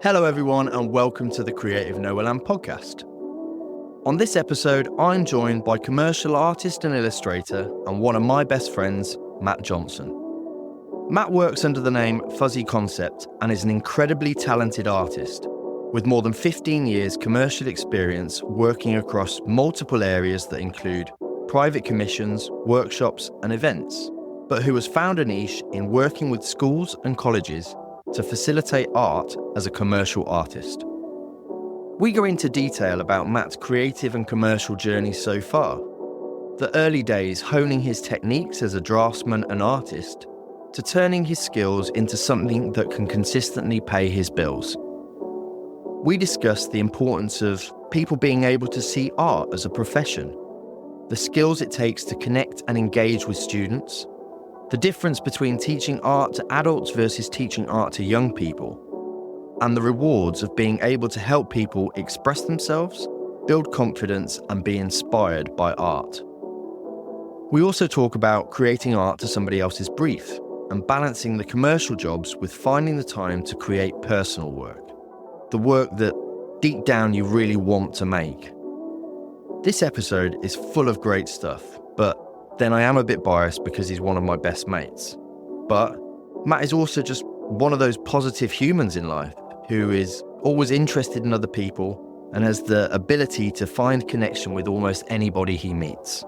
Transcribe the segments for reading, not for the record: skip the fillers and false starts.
Hello everyone and welcome to the Creative Nowhere Land podcast. On this episode, I'm joined by commercial artist and illustrator and one of my best friends, Matt Johnson. Matt works under the name Fuzzy Concept and is an incredibly talented artist with more than 15 years commercial experience working across multiple areas that include private commissions, workshops and events, but who has found a niche in working with schools and colleges to facilitate art as a commercial artist. We go into detail about Matt's creative and commercial journey so far, the early days honing his techniques as a draftsman and artist, to turning his skills into something that can consistently pay his bills. We discuss the importance of people being able to see art as a profession, the skills it takes to connect and engage with students, the difference between teaching art to adults versus teaching art to young people, and the rewards of being able to help people express themselves, build confidence, and be inspired by art. We also talk about creating art to somebody else's brief and balancing the commercial jobs with finding the time to create personal work, the work that deep down you really want to make. This episode is full of great stuff, but then I am a bit biased because he's one of my best mates. But Matt is also just one of those positive humans in life who is always interested in other people and has the ability to find connection with almost anybody he meets.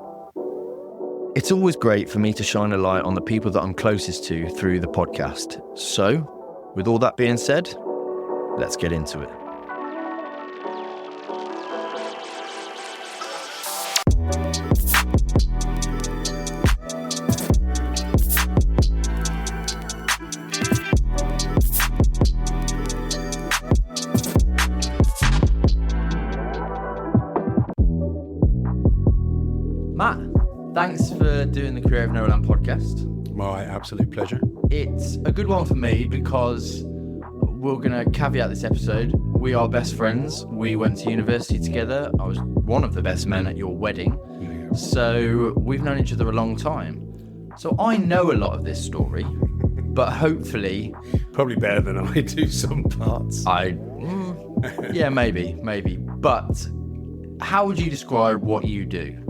It's always great for me to shine a light on the people that I'm closest to through the podcast. So, with all that being said, let's get into it. Matt, thanks for doing the Creative Nowhere Land podcast. My absolute pleasure. It's a good one for me because we're going to caveat this episode. We are best friends. We went to university together. I was one of the best men at your wedding. Yeah. So we've known each other a long time. So I know a lot of this story, but hopefully... Probably better than I do some parts. Yeah, maybe. But how would you describe what you do?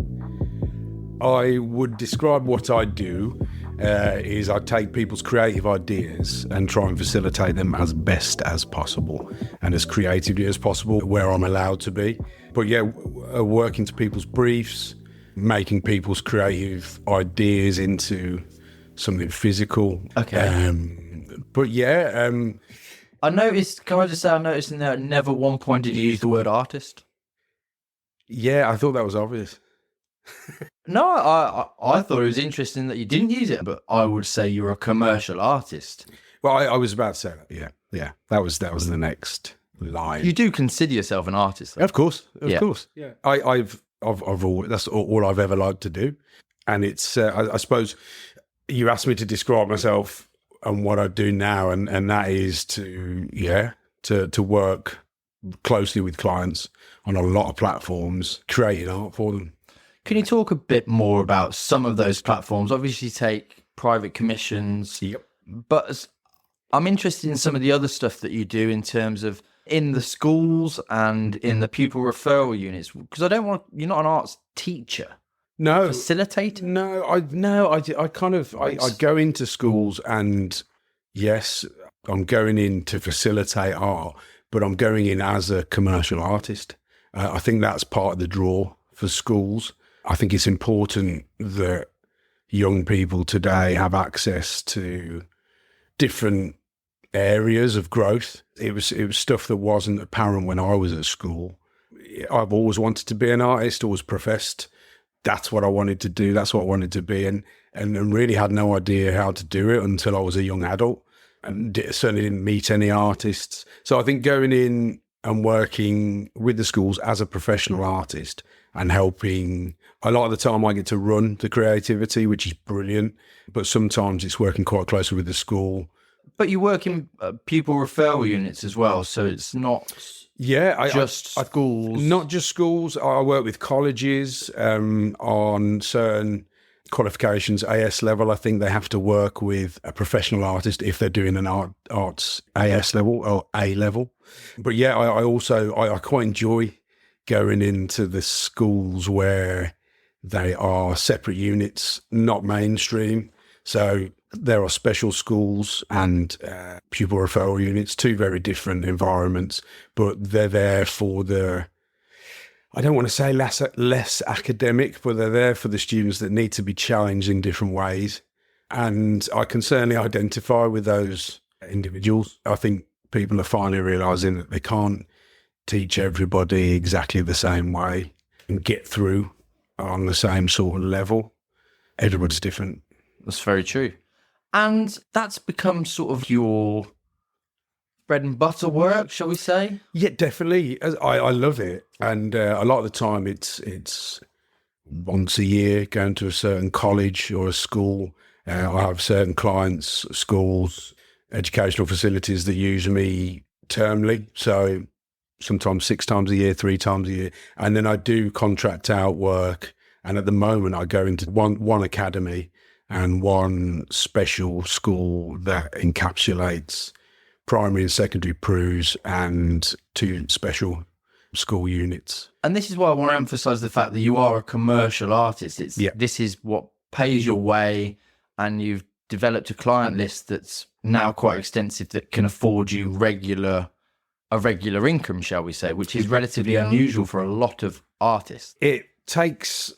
I would describe what I do is I take people's creative ideas and try and facilitate them as best as possible and as creatively as possible where I'm allowed to be. But yeah, working to people's briefs, making people's creative ideas into something physical. Okay. But yeah. I noticed in there at never one point did you use the word artist. Yeah, I thought that was obvious. No, I thought it was interesting that you didn't use it, but I would say you're a commercial artist. Well, I was about to say that. Yeah. That was the next line. You do consider yourself an artist, though. Of course. Yeah. I've always, that's all I've ever liked to do, and it's I suppose you asked me to describe myself and what I do now, and that is to work closely with clients on a lot of platforms, creating art for them. Can you talk a bit more about some of those platforms? Obviously, you take private commissions. Yep. But I'm interested in some of the other stuff that you do in terms of in the schools and in the pupil referral units. Because you're not an arts teacher. No. Facilitator? No, I go into schools and yes, I'm going in to facilitate art, but I'm going in as a commercial artist. I think that's part of the draw for schools. I think it's important that young people today have access to different areas of growth. It was stuff that wasn't apparent when I was at school. I've always wanted to be an artist, always professed that's what I wanted to do, that's what I wanted to be, and really had no idea how to do it until I was a young adult, and certainly didn't meet any artists. So I think going in and working with the schools as a professional artist and helping, a lot of the time I get to run the creativity, which is brilliant, but sometimes it's working quite closely with the school. But you work in pupil referral units as well, so it's not schools. Not just schools. I work with colleges on certain qualifications, AS level. I think they have to work with a professional artist if they're doing an arts AS level or A level. But yeah, I quite enjoy going into the schools where they are separate units, not mainstream. So there are special schools and pupil referral units, two very different environments, but they're there for I don't want to say less academic, but they're there for the students that need to be challenged in different ways. And I can certainly identify with those individuals. I think people are finally realising that they can't teach everybody exactly the same way and get through on the same sort of level. Everybody's different. That's very true. And that's become sort of your bread and butter work, shall we say? Yeah, definitely. I love it. And a lot of the time it's once a year going to a certain college or a school. I have certain clients, schools, educational facilities that use me termly. So sometimes 6 times a year, 3 times a year. And then I do contract out work. And at the moment I go into one academy and one special school that encapsulates primary and secondary PRUs and 2 special school units. And this is why I want to emphasise the fact that you are a commercial artist. This is what pays your way, and you've developed a client list that's now quite extensive that can afford you a regular income, shall we say, which is relatively unusual for a lot of artists. It takes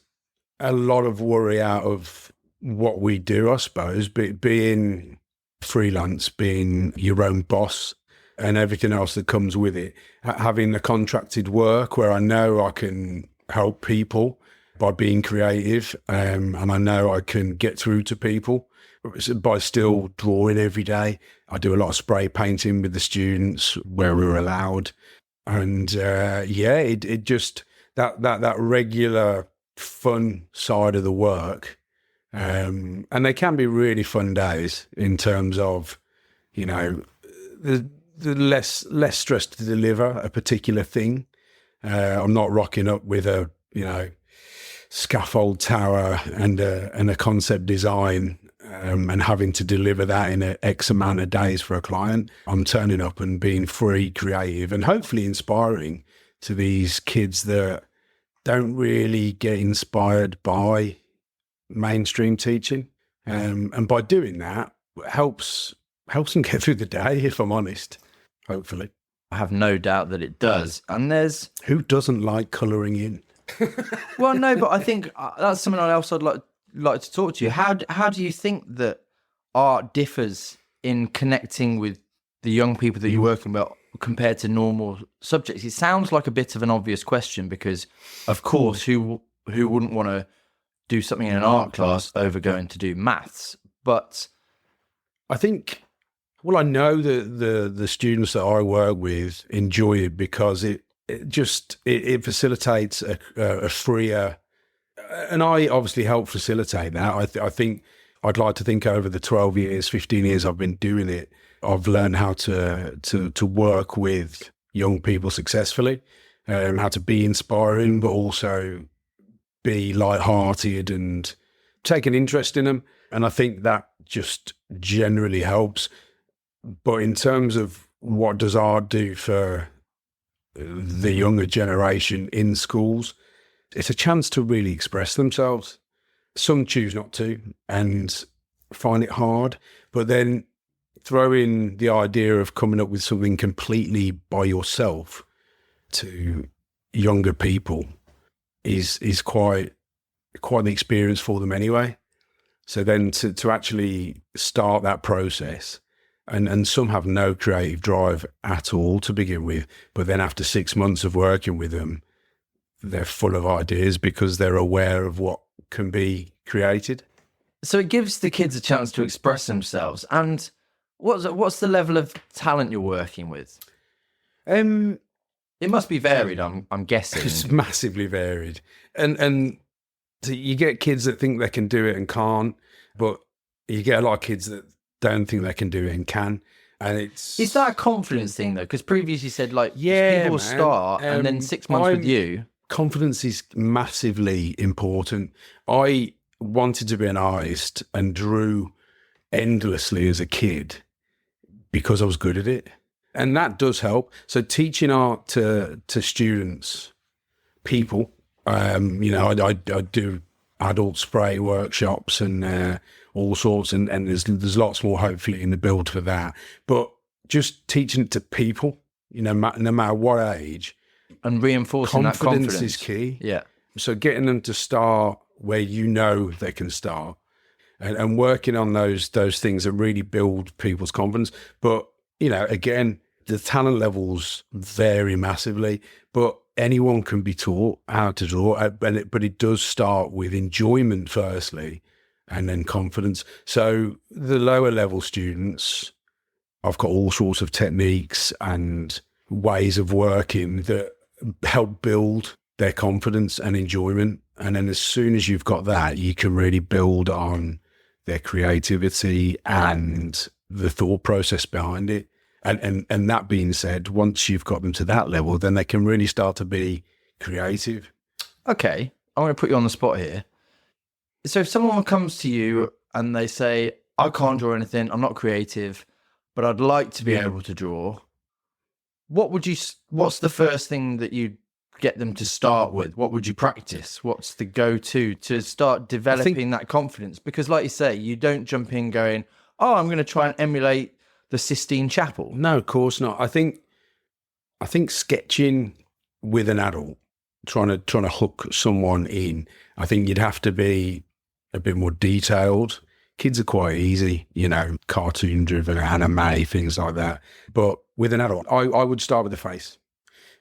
a lot of worry out of what we do, I suppose, being freelance, being your own boss and everything else that comes with it. Having the contracted work where I know I can help people by being creative, and I know I can get through to people by still drawing every day. I do a lot of spray painting with the students where we're allowed. And it just, that regular fun side of the work. And they can be really fun days in terms of, the less stress to deliver a particular thing. I'm not rocking up with a, scaffold tower and a concept design and having to deliver that in X amount of days for a client. I'm turning up and being free, creative, and hopefully inspiring to these kids that don't really get inspired by mainstream teaching. And by doing that, helps them get through the day, if I'm honest, hopefully. I have no doubt that it does. And there's... Who doesn't like colouring in? Well, no, but I think that's something else I'd like to talk to you. How do you think that art differs in connecting with the young people that you're working with compared to normal subjects? It sounds like a bit of an obvious question because, of course, who wouldn't want to do something in an art class over going to do maths? But I think, well, I know that the students that I work with enjoy it because it facilitates a freer, and I obviously help facilitate that. I think I'd like to think over the 12 years, 15 years I've been doing it, I've learned how to work with young people successfully, how to be inspiring, but also be light-hearted and take an interest in them. And I think that just generally helps. But in terms of what does art do for the younger generation in schools, it's a chance to really express themselves. Some choose not to and find it hard, but then throw in the idea of coming up with something completely by yourself to younger people is quite the experience for them anyway. So then to actually start that process, and some have no creative drive at all to begin with, but then after 6 months of working with them, they're full of ideas because they're aware of what can be created. So it gives the kids a chance to express themselves. And what's the level of talent you're working with? It must be varied, I'm guessing. It's massively varied. And so you get kids that think they can do it and can't, but you get a lot of kids that don't think they can do it and can. And is that a confidence thing though? Because previously you said people man. start and then 6 months with you. Confidence is massively important. I wanted to be an artist and drew endlessly as a kid because I was good at it. And that does help. So teaching art to students, people, I do adult spray workshops and all sorts, and there's lots more hopefully in the build for that. But just teaching it to people, no matter what age, and reinforcing that confidence is key. Yeah. So getting them to start where they can start, and working on those things that really build people's confidence. But again, the talent levels vary massively, but anyone can be taught how to draw. But it does start with enjoyment firstly, and then confidence. So the lower level students, I've got all sorts of techniques and ways of working that help build their confidence and enjoyment. And then as soon as you've got that, you can really build on their creativity and the thought process behind it. And that being said, once you've got them to that level, then they can really start to be creative. Okay, I'm going to put you on the spot here. So if someone comes to you and they say, I can't draw anything, I'm not creative, but I'd like to be able to draw, what's the first thing that you get them to start with? What would you practice? What's the go-to to start developing that confidence? Because like you say, you don't jump in going, oh, I'm going to try and emulate the Sistine Chapel. No, of course not. I think sketching with an adult, trying to hook someone in, I think you'd have to be a bit more detailed. Kids are quite easy, cartoon driven, anime, things like that. But with an adult, I would start with the face,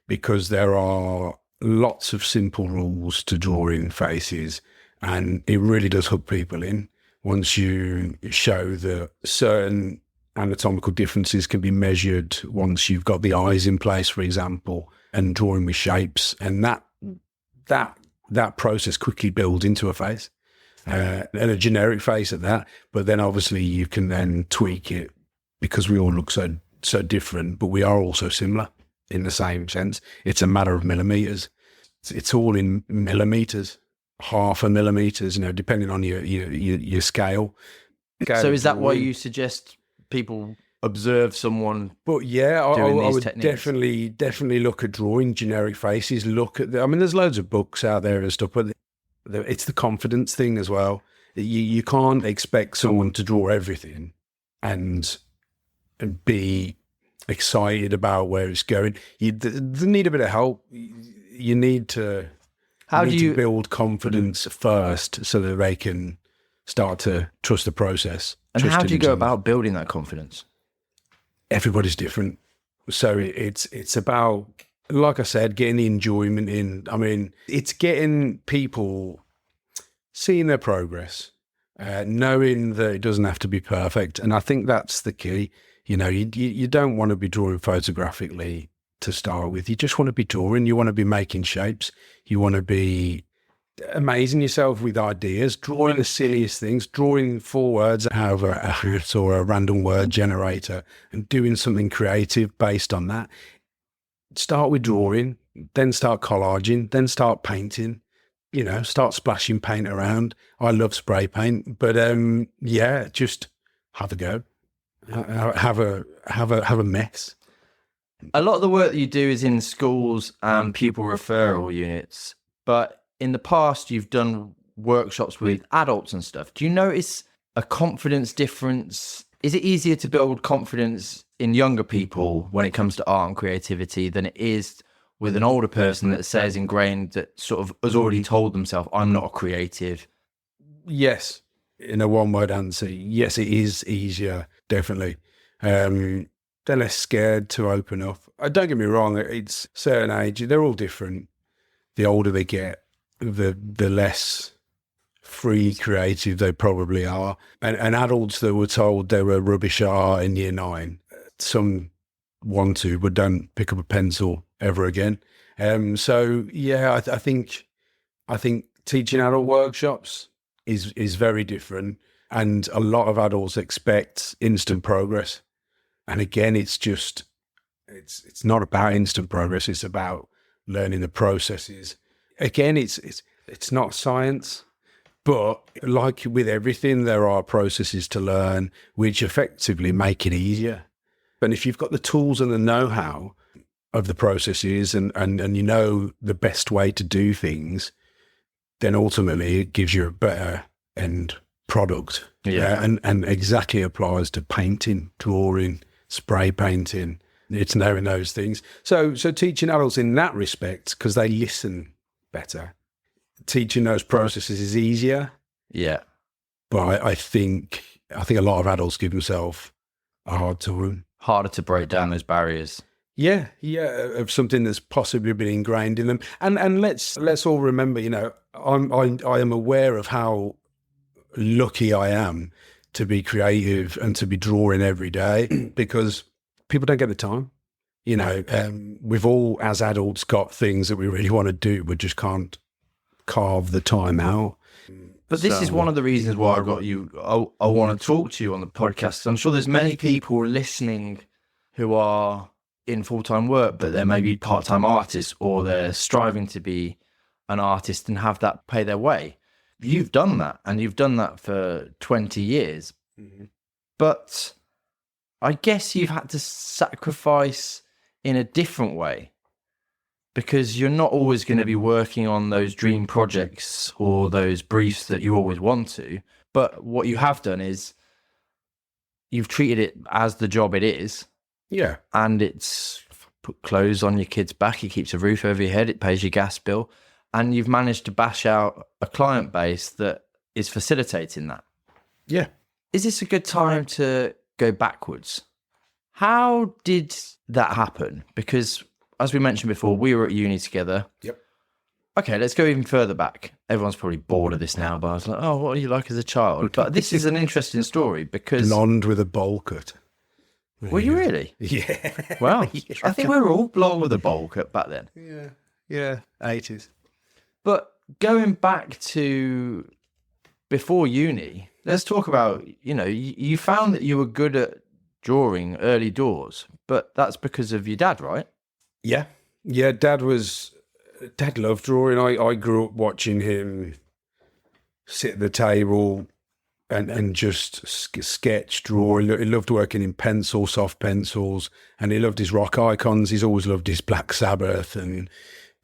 because there are lots of simple rules to drawing faces, and it really does hook people in once you show that certain anatomical differences can be measured once you've got the eyes in place, for example, and drawing with shapes. And that process quickly builds into a face, and a generic face at that. But then obviously you can then tweak it, because we all look so different, but we are also similar in the same sense. It's a matter of millimeters. It's all in millimeters, half a millimeters, depending on your scale. So is that why you suggest people observe someone? But yeah, I would techniques? definitely look at drawing generic faces. There's loads of books out there and stuff, but it's the confidence thing as well. You can't expect someone to draw everything and be excited about where it's going. They need a bit of help. You need to build confidence first, so that they can start to trust the process. And how do you go about building that confidence? Everybody's different. So it's about, like I said, getting the enjoyment in. I mean, it's getting people seeing their progress, knowing that it doesn't have to be perfect. And I think that's the key. You don't want to be drawing photographically to start with. You just want to be drawing. You want to be making shapes. You want to be amazing yourself with ideas, drawing the silliest things, drawing 4 words out of a hat or a random word generator, and doing something creative based on that. Start with drawing, then start collaging, then start painting, start splashing paint around. I love spray paint, but just have a go. Have a mess. A lot of the work that you do is in schools and pupil referral units, but in the past you've done workshops with adults and stuff. Do you notice a confidence difference? Is it easier to build confidence in younger people when it comes to art and creativity than it is with an older person that says ingrained, that sort of has already told themselves, I'm not a creative? Yes. In a one-word answer, yes, it is easier, definitely. They're less scared to open up. Don't get me wrong, it's certain age, they're all different. The older they get, the less free creative they probably are. And adults that were told they were rubbish at art in year 9, some want to, but don't pick up a pencil ever again. So yeah, I think teaching adult workshops is very different, and a lot of adults expect instant progress. And again, it's not about instant progress. It's about learning the processes. Again, it's not science, But like with everything, there are processes to learn which effectively make it easier. And if you've got the tools and the know-how of the processes and you know the best way to do things, then ultimately it gives you a better end product. Yeah. And exactly applies to painting, drawing, spray painting. It's knowing those things. So teaching adults in that respect, because they listen better, teaching those processes is easier. Yeah. But I think a lot of adults give themselves a hard time. Harder to break down those barriers. Yeah, of something that's possibly been ingrained in them. And let's all remember, I am aware of how lucky I am to be creative and to be drawing every day because people don't get the time. We've all, as adults, got things that we really want to do, but just can't carve the time out. But this is one of the reasons why I got you. I want to talk to you on the podcast. I'm sure there's many people listening who are in full-time work, but they're maybe part-time artists, or they're striving to be an artist and have that pay their way. You've done that, and you've done that for 20 years. Mm-hmm. But I guess you've had to sacrifice in a different way, because you're not always going to be working on those dream projects or those briefs that you always want to. But what you have done is you've treated it as the job it is. Yeah. And it's put clothes on your kid's back. It keeps a roof over your head. It pays your gas bill. And you've managed to bash out a client base that is facilitating that. Yeah. Is this a good time to go backwards? How did that happen? Because as we mentioned before, we were at uni together. Yep. Okay, let's go even further back. Everyone's probably bored of this now, but I was like, oh, what are you like as a child? But this is an interesting story because... Blonde with a bowl cut. Were you really? Yeah. Well, Yeah. I think we were all blonde with a bowl cut back then. Yeah, 80s. But going back to before uni, let's talk about, you found that you were good at drawing early doors, but that's because of your dad, right? Yeah. Dad loved drawing. I grew up watching him sit at the table and just sketch, draw. He loved working in pencil, soft pencils, and he loved his rock icons. He's always loved his Black Sabbath, and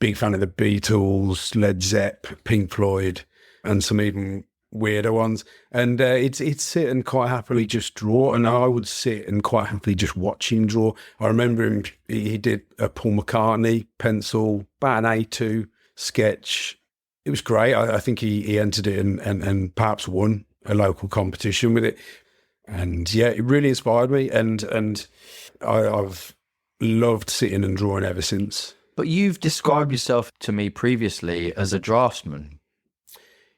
big fan of the Beatles, Led Zepp, Pink Floyd, and some even weirder ones. And he'd sit and quite happily just draw, and I would sit and quite happily just watch him draw. I remember him, he did a Paul McCartney pencil, about an A2 sketch. It was great. I think he entered it and perhaps won a local competition with it. And yeah, it really inspired me, and I've loved sitting and drawing ever since. But you've described yourself to me previously as a draftsman.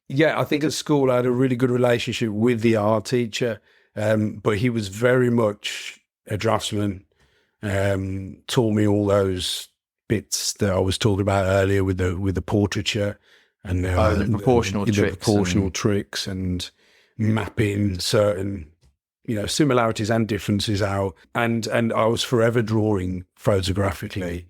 Yeah, I think at school I had a really good relationship with the art teacher, but he was very much a draftsman. Taught me all those bits that I was talking about earlier with the portraiture and the proportional tricks, proportional tricks and mapping certain similarities and differences out. And I was forever drawing photographically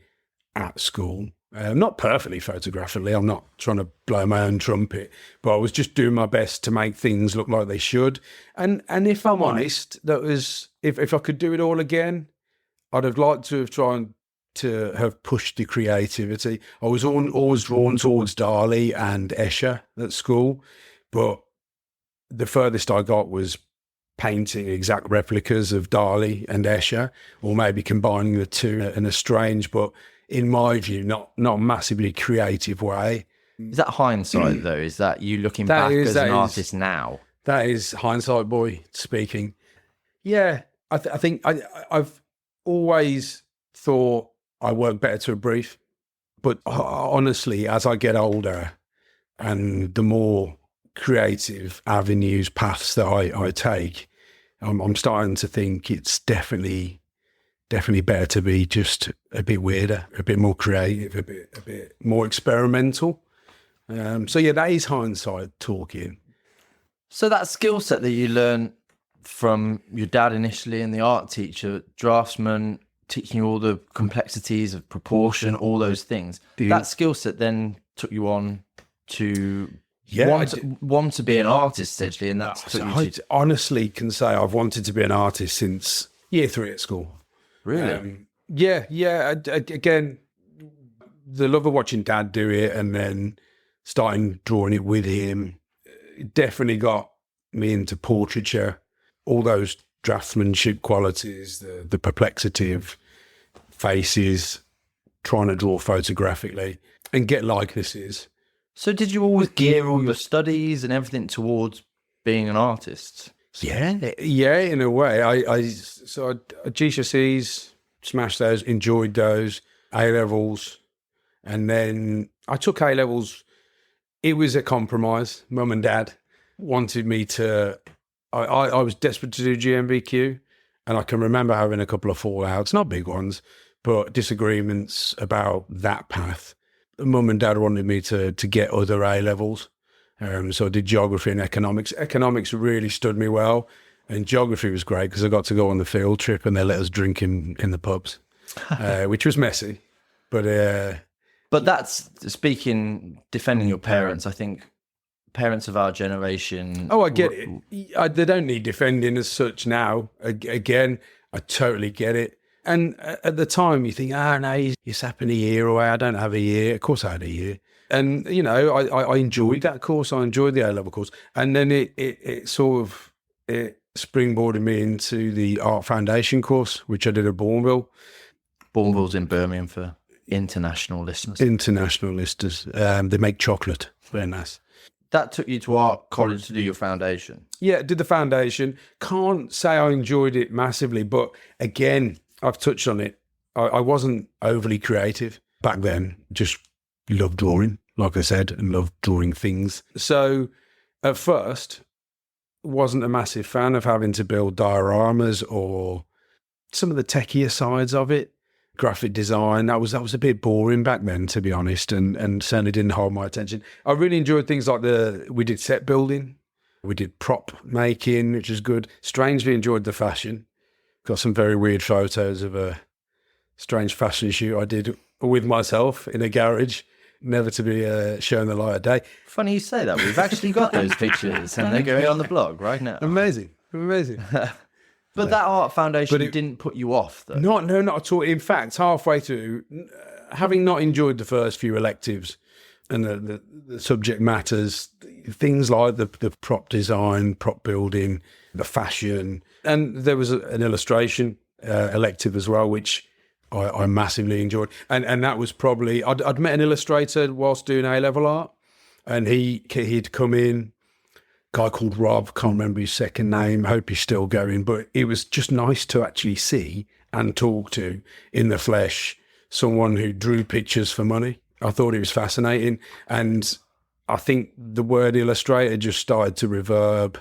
at school. Not perfectly photographically, I'm not trying to blow my own trumpet, but I was just doing my best to make things look like they should. And if I'm honest, that was, if I could do it all again, I'd have liked to have tried to have pushed the creativity. I was always drawn towards Dali and Escher at school, but the furthest I got was painting exact replicas of Dali and Escher, or maybe combining the two in a strange, but in my view, not massively creative way. Is that hindsight, though? Is that you looking back as an artist now? That is hindsight boy speaking. Yeah, I think I've always thought I work better to a brief. But honestly, as I get older and the more creative avenues, paths that I take, I'm starting to think it's definitely better to be just a bit weirder, a bit more creative, a bit more experimental. So yeah, that is hindsight talking. So that skill set that you learn from your dad initially and the art teacher, draftsman, teaching you all the complexities of proportion, all those things, that skill set then took you on to Yeah, want to be an artist, essentially, and that's I honestly can say I've wanted to be an artist since year 3 at school. Really? Yeah. Again, the love of watching Dad do it and then starting drawing it with him, it definitely got me into portraiture. All those draftsmanship qualities, the perplexity of faces, trying to draw photographically and get likenesses. So did you always gear all your studies and everything towards being an artist? Yeah, in a way. I GCSEs, smashed those, enjoyed those, A-levels, and then I took A-levels. It was a compromise. Mum and Dad wanted me to... I was desperate to do GMBQ, and I can remember having a couple of fallouts, not big ones, but disagreements about that path. Mum and Dad wanted me to get other A-levels. So I did geography and economics. Economics really stood me well, and geography was great because I got to go on the field trip and they let us drink in the pubs, which was messy. But that's defending your parents. I think parents of our generation. Oh, I get it. They don't need defending as such now. Again, I totally get it. And at the time, you think, no, you're sapping a year away. I don't have a year. Of course, I had a year. And, you know, I enjoyed that course. I enjoyed the A-level course. And then it sort of springboarded me into the Art Foundation course, which I did at Bourneville. Bourneville's in Birmingham for international listeners. International listeners. They make chocolate. Very nice. That took you to art college to do your foundation? Yeah, did the foundation. Can't say I enjoyed it massively, but again, I've touched on it. I wasn't overly creative back then. Just loved drawing, like I said, and loved drawing things. So at first, wasn't a massive fan of having to build dioramas or some of the techier sides of it. Graphic design, that was a bit boring back then, to be honest, and certainly didn't hold my attention. I really enjoyed things like we did set building, we did prop making, which is good. Strangely enjoyed the fashion. Got some very weird photos of a strange fashion shoot I did with myself in a garage, never to be shown the light of day. Funny you say that. We've actually got those pictures, and they're going on the blog right now. Amazing. But that art foundation didn't put you off, though? Not at all. In fact, halfway through, having not enjoyed the first few electives and the subject matters, things like the prop design, prop building, the fashion, and there was an illustration elective as well, which I massively enjoyed. And that was probably... I'd met an illustrator whilst doing A-level art, and he'd come in, guy called Rob, can't remember his second name, hope he's still going, but it was just nice to actually see and talk to in the flesh someone who drew pictures for money. I thought it was fascinating, and I think the word illustrator just started to reverb,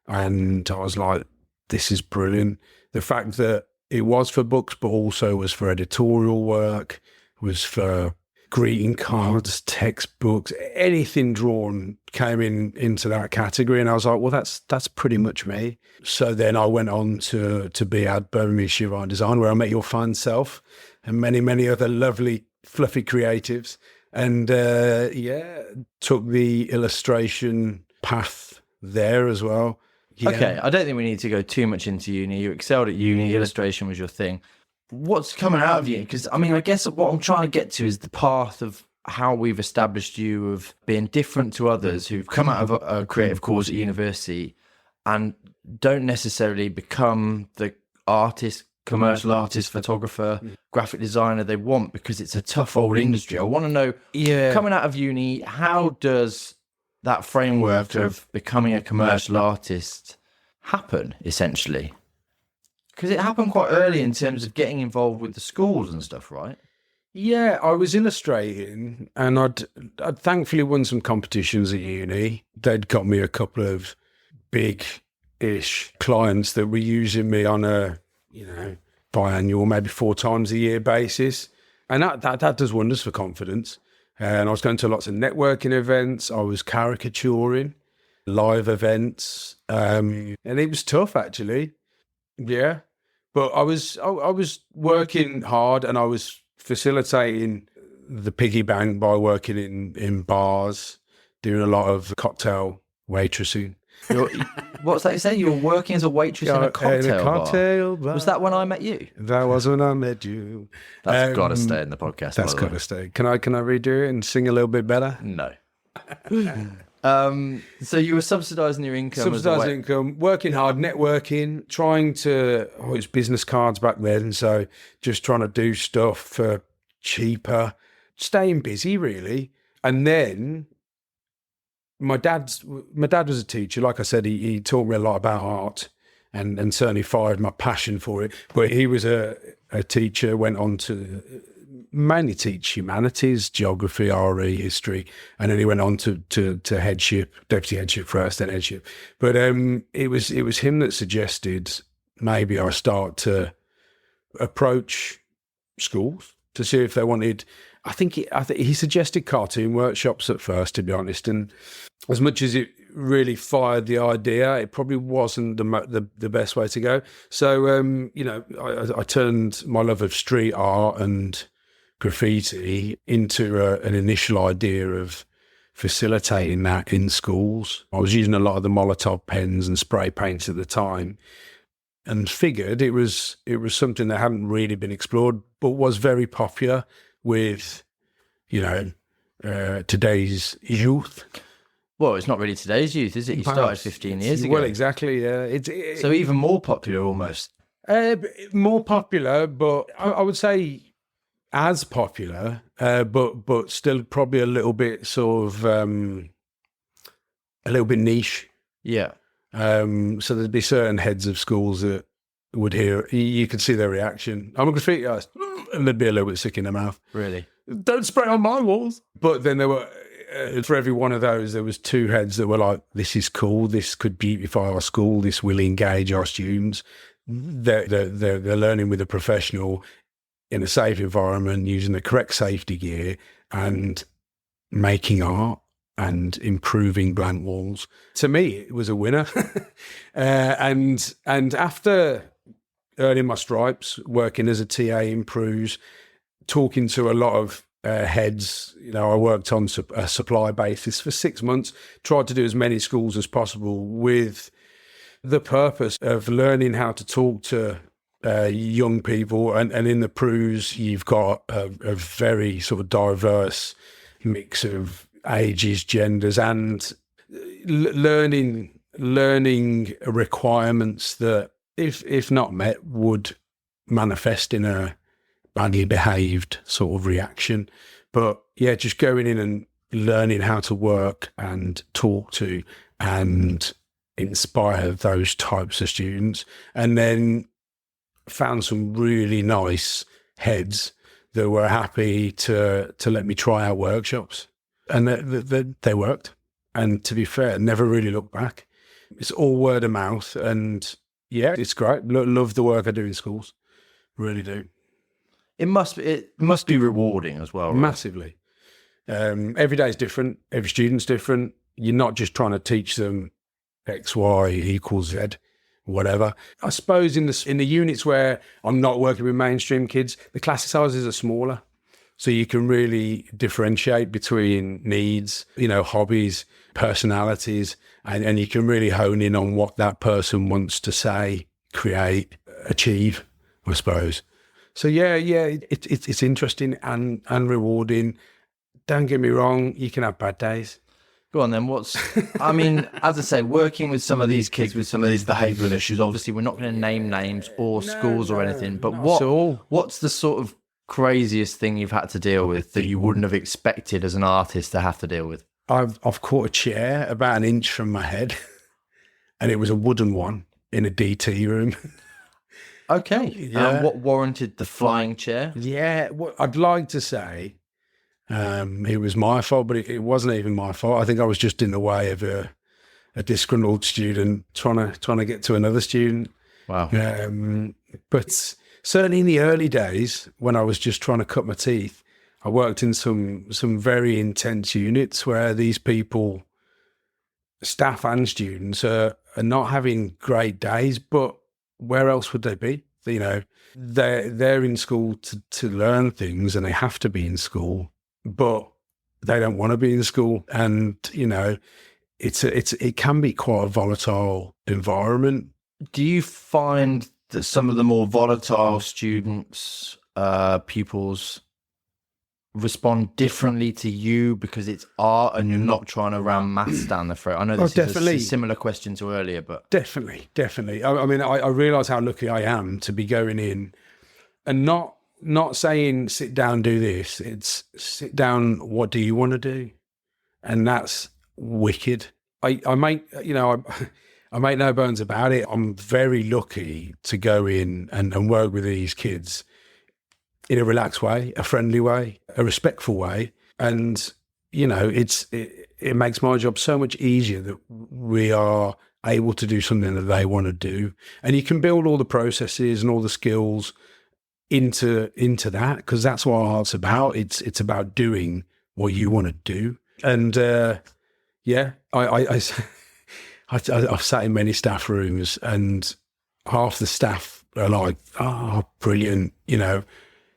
and I was like, this is brilliant. The fact that it was for books but also was for editorial work, was for greeting cards, textbooks, anything drawn came into that category. And I was like, well, that's pretty much me. So then I went on to be at Birmingham Institute of Art and Design, where I met your fine self and many, many other lovely, fluffy creatives. And took the illustration path there as well. Yeah. Okay, I don't think we need to go too much into uni. You excelled at uni, illustration was your thing. What's coming out of you? Because, I mean, I guess what I'm trying to get to is the path of how we've established you of being different to others who've come out of a creative course at university and don't necessarily become the artist, commercial artist, photographer, graphic designer they want, because it's a tough old industry. I want to know, coming out of uni, how does that framework of becoming a commercial artist happen, essentially? Because it happened quite early in terms of getting involved with the schools and stuff, right? Yeah, I was illustrating, and I'd thankfully won some competitions at uni. They'd got me a couple of big-ish clients that were using me on a, biannual, maybe 4 times a year basis. And that does wonders for confidence. And I was going to lots of networking events. I was caricaturing, live events. And it was tough, actually. Yeah. But I was working hard, and I was facilitating the piggy bank by working in bars, doing a lot of cocktail waitressing. What's that you say? You were working as a waitress in a cocktail bar. Was that when I met you? That was when I met you. That's got to stay in the podcast. That's got to stay. Can I redo it and sing a little bit better? No. So you were subsidising your income. Subsidising income, working hard, networking, trying to. Oh, it's business cards back then, so just trying to do stuff for cheaper, staying busy really, and then. My dad was a teacher. Like I said, he taught me a lot about art and certainly fired my passion for it. But he was a teacher, went on to mainly teach humanities, geography, RE, history, and then he went on to headship, deputy headship first, then headship. But it was him that suggested maybe I start to approach schools to see if they wanted. I think he suggested cartoon workshops at first, to be honest. And as much as it really fired the idea, it probably wasn't the best way to go. So, I turned my love of street art and graffiti into an initial idea of facilitating that in schools. I was using a lot of the Molotov pens and spray paints at the time, and figured it was something that hadn't really been explored, but was very popular with, today's youth. Well, it's not really today's youth, is it? You started 15 years ago. Well, exactly, yeah. So even more popular almost. More popular, but I would say as popular, but still probably a little bit sort of, a little bit niche. Yeah. So there'd be certain heads of schools that would hear, you could see their reaction. I'm a graffiti artist. And they'd be a little bit sick in their mouth. Really? Don't spray on my walls. But then there were, for every one of those, there was two heads that were like, this is cool. This could beautify our school. This will engage our students. They're learning with a professional in a safe environment, using the correct safety gear and making art and improving blank walls. To me, it was a winner. And after earning my stripes, working as a TA in Prues, talking to a lot of heads, I worked on a supply basis for 6 months, tried to do as many schools as possible with the purpose of learning how to talk to young people. And in the Prues, you've got a very sort of diverse mix of ages, genders, and learning requirements that, if not met, would manifest in a badly behaved sort of reaction. But yeah, just going in and learning how to work and talk to and inspire those types of students, and then found some really nice heads that were happy to let me try out workshops, and they worked. And to be fair, never really looked back. It's all word of mouth, and yeah, it's great. Love the work I do in schools, really do. It must be rewarding as well, right? Massively. Every day is different. Every student's different. You're not just trying to teach them X, Y equals Z, whatever. I suppose in the units where I'm not working with mainstream kids, the class sizes are smaller. So you can really differentiate between needs, hobbies, personalities, and you can really hone in on what that person wants to say, create, achieve, I suppose. So yeah, it's interesting and rewarding. Don't get me wrong, you can have bad days. Go on then, as I say, working with some of these kids with some of these behavioural issues, obviously we're not going to name names or schools or anything, but what's the sort of craziest thing you've had to deal with that you wouldn't have expected as an artist to have to deal with? I've caught a chair about an inch from my head, and it was a wooden one in a DT room. Okay. Yeah. What warranted the flying chair? Yeah, I'd like to say it was my fault, but it wasn't even my fault. I think I was just in the way of a disgruntled student trying to get to another student. Wow. But certainly in the early days, when I was just trying to cut my teeth, I worked in some very intense units where these people, staff and students, are not having great days, but where else would they be? They're in school to learn things, and they have to be in school. But they don't want to be in school. And, it can be quite a volatile environment. Do you find that some of the more volatile students, pupils, respond differently to you because it's art and you're not trying to ram maths down the throat? I know this is a similar question to earlier, but... Definitely. I realise how lucky I am to be going in and not saying, sit down, do this. It's sit down, what do you want to do? And that's wicked. I make no bones about it. I'm very lucky to go in and work with these kids in a relaxed way, a friendly way, a respectful way. And, it makes my job so much easier that we are able to do something that they want to do. And you can build all the processes and all the skills into that, because that's what art's about. It's about doing what you want to do. And I've sat in many staff rooms and half the staff are like, oh, brilliant,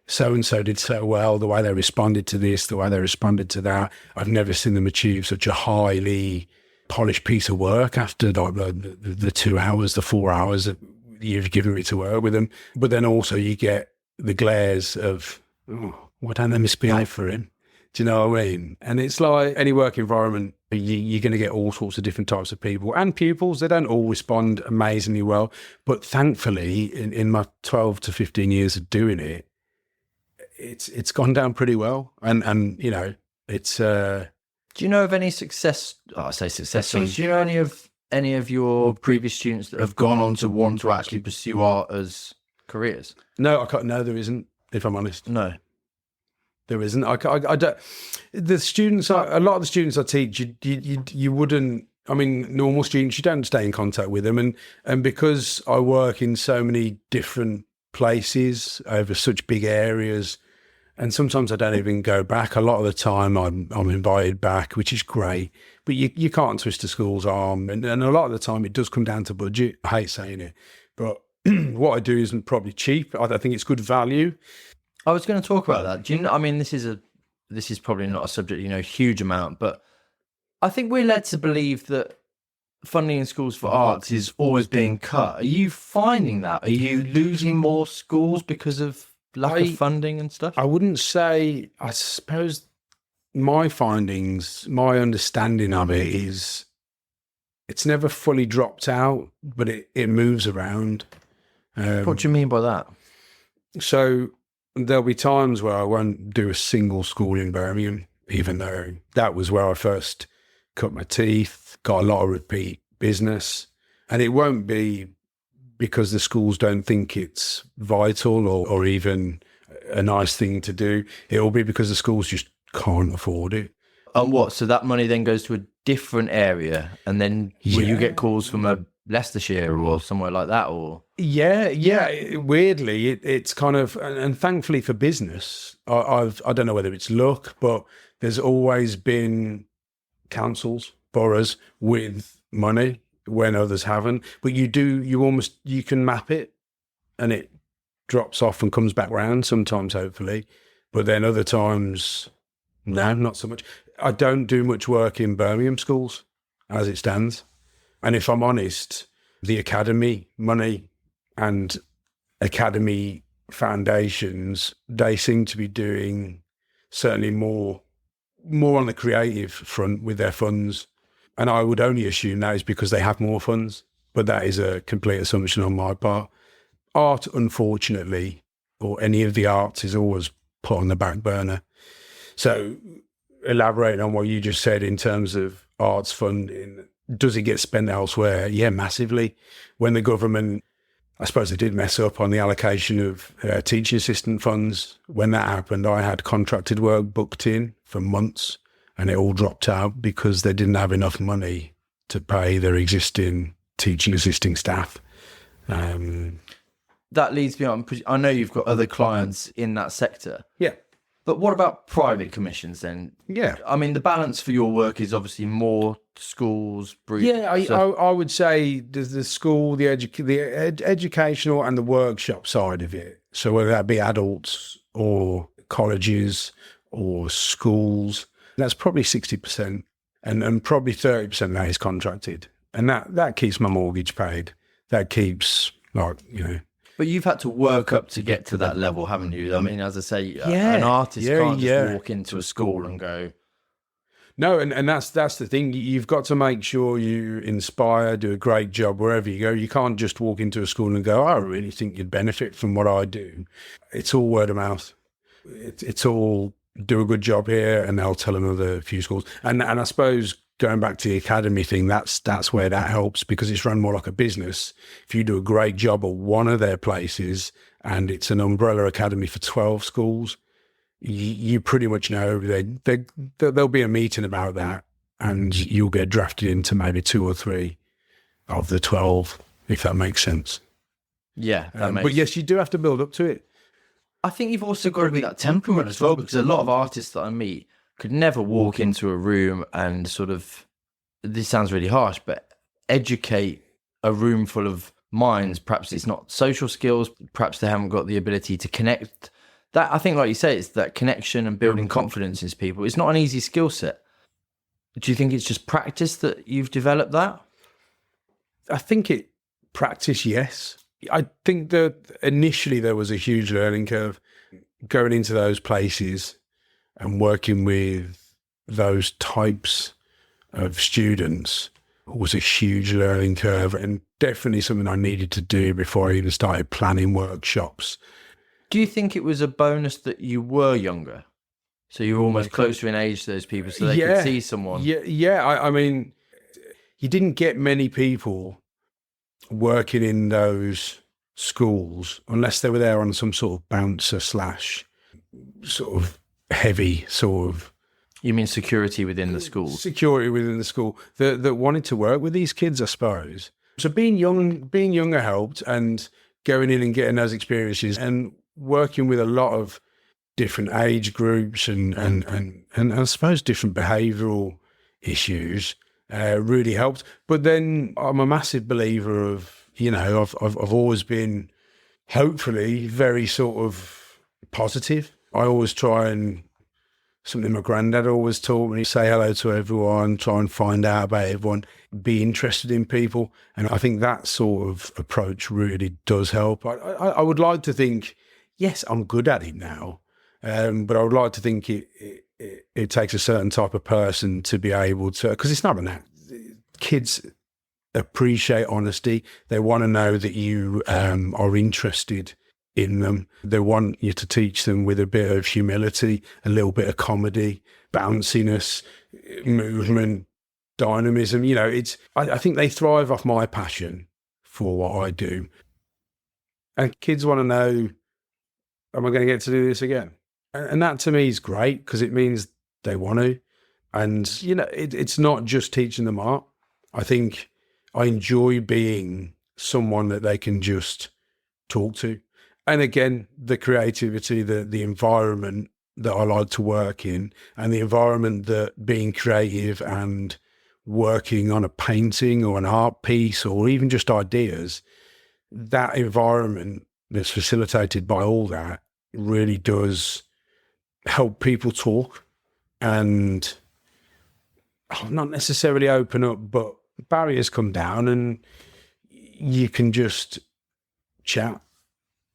so-and-so did so well, the way they responded to this, the way they responded to that. I've never seen them achieve such a highly polished piece of work after like the 2 hours, the 4 hours that you've given me to work with them. But then also you get the glares of, oh, why don't they misbehave for him? Do you know what I mean? And it's like any work environment, you're going to get all sorts of different types of people and pupils. They don't all respond amazingly well. But thankfully, in my 12 to 15 years of doing it, it's gone down pretty well. And it's... Do you know of any success? Oh, I say success. Do you know any of your previous students that have gone on to want to actually pursue art as careers? No, I can't. No, there isn't, if I'm honest. No. There isn't. I don't. The students, a lot of the students I teach, you wouldn't. I mean, normal students, you don't stay in contact with them, and because I work in so many different places over such big areas, and sometimes I don't even go back. A lot of the time, I'm invited back, which is great. But you can't twist a school's arm, and a lot of the time it does come down to budget. I hate saying it, but what I do isn't probably cheap. I think it's good value. I was going to talk about that. Do you know, I mean, this is probably not a subject, huge amount, but I think we're led to believe that funding in schools for arts is always being cut. Are you finding that? Are you losing more schools because of lack of funding and stuff? I wouldn't say. I suppose my findings, my understanding of it is it's never fully dropped out, but it moves around. What do you mean by that? So there'll be times where I won't do a single school in Birmingham, even though that was where I first cut my teeth, got a lot of repeat business. And it won't be because the schools don't think it's vital or even a nice thing to do. It'll be because the schools just can't afford it. And what? So that money then goes to a different area, and then will you get calls from a Leicestershire or somewhere like that, or? Yeah. Weirdly, it's kind of, and thankfully for business, I don't know whether it's luck, but there's always been councils, boroughs with money when others haven't. But you can map it, and it drops off and comes back round sometimes, hopefully. But then other times, no, not so much. I don't do much work in Birmingham schools as it stands. And if I'm honest, the academy money and academy foundations, they seem to be doing certainly more on the creative front with their funds. And I would only assume that is because they have more funds, but that is a complete assumption on my part. Art, unfortunately, or any of the arts, is always put on the back burner. So elaborating on what you just said in terms of arts funding, does it get spent elsewhere? Yeah, massively. When the government, I suppose they did mess up on the allocation of teaching assistant funds. When that happened, I had contracted work booked in for months, and it all dropped out because they didn't have enough money to pay their existing teaching assisting staff. That leads me on. I know you've got other clients in that sector. Yeah. But what about private commissions then? Yeah. I mean, the balance for your work is obviously more schools, Yeah, I would say the school, the educational and the workshop side of it. So whether that be adults or colleges or schools, That's probably 60%, and probably 30% of that is contracted. And that keeps my mortgage paid. That keeps, like, But you've had to work up to get to that level, haven't you? I mean, as I say, an Yeah. artist Yeah, can't yeah. just walk into a school and go, No, and that's the thing. You've got to make sure you inspire, do a great job wherever you go. You can't just walk into a school and go, I really think you'd benefit from what I do. It's all word of mouth. It's all do a good job here, and they'll tell another few schools. And I suppose going back to the academy thing, that's where that helps, because it's run more like a business. If you do a great job at one of their places and it's an umbrella academy for 12 schools, you pretty much know there'll be a meeting about that, and you'll get drafted into maybe 2 or 3 of the 12, if that makes sense. yeah, But yes, you do have to build up to it. I think you've also got to be that temperament as well, because a lot of artists that I meet could never walk into a room and sort of, this sounds really harsh, but educate a room full of minds. Perhaps it's not social skills, perhaps they haven't got the ability to connect. That, I think, like you say, it's that connection and building confidence in people. It's not an easy skill set. Do you think it's just practice that you've developed that? I think practice, yes. I think that initially there was a huge learning curve going into those places and working with those types of students was a huge learning curve, and definitely something I needed to do before I even started planning workshops. Do you think it was a bonus that you were younger? So you were almost closer in age to those people, so they could see someone? Yeah. I mean, you didn't get many people working in those schools unless they were there on some sort of bouncer / sort of heavy sort of... You mean security within the school? Security within the school that wanted to work with these kids, I suppose. So being younger helped, and going in and getting those experiences and working with a lot of different age groups and I suppose different behavioural issues really helped. But then I'm a massive believer of, I've always been hopefully very sort of positive. I always try and, something my granddad always taught me, say hello to everyone, try and find out about everyone, be interested in people. And I think that sort of approach really does help. I would like to think, yes, I'm good at it now, but I would like to think it takes a certain type of person to be able to, because it's not an act. Kids appreciate honesty. They want to know that you are interested in them. They want you to teach them with a bit of humility, a little bit of comedy, bounciness, movement, dynamism. I think they thrive off my passion for what I do. And kids want to know, am I going to get to do this again? And that to me is great, because it means they want to. And, it's not just teaching them art. I think I enjoy being someone that they can just talk to. And again, the creativity, the environment that I like to work in, and the environment that being creative and working on a painting or an art piece or even just ideas, that environment that's facilitated by all that really does help people talk and not necessarily open up, but barriers come down and you can just chat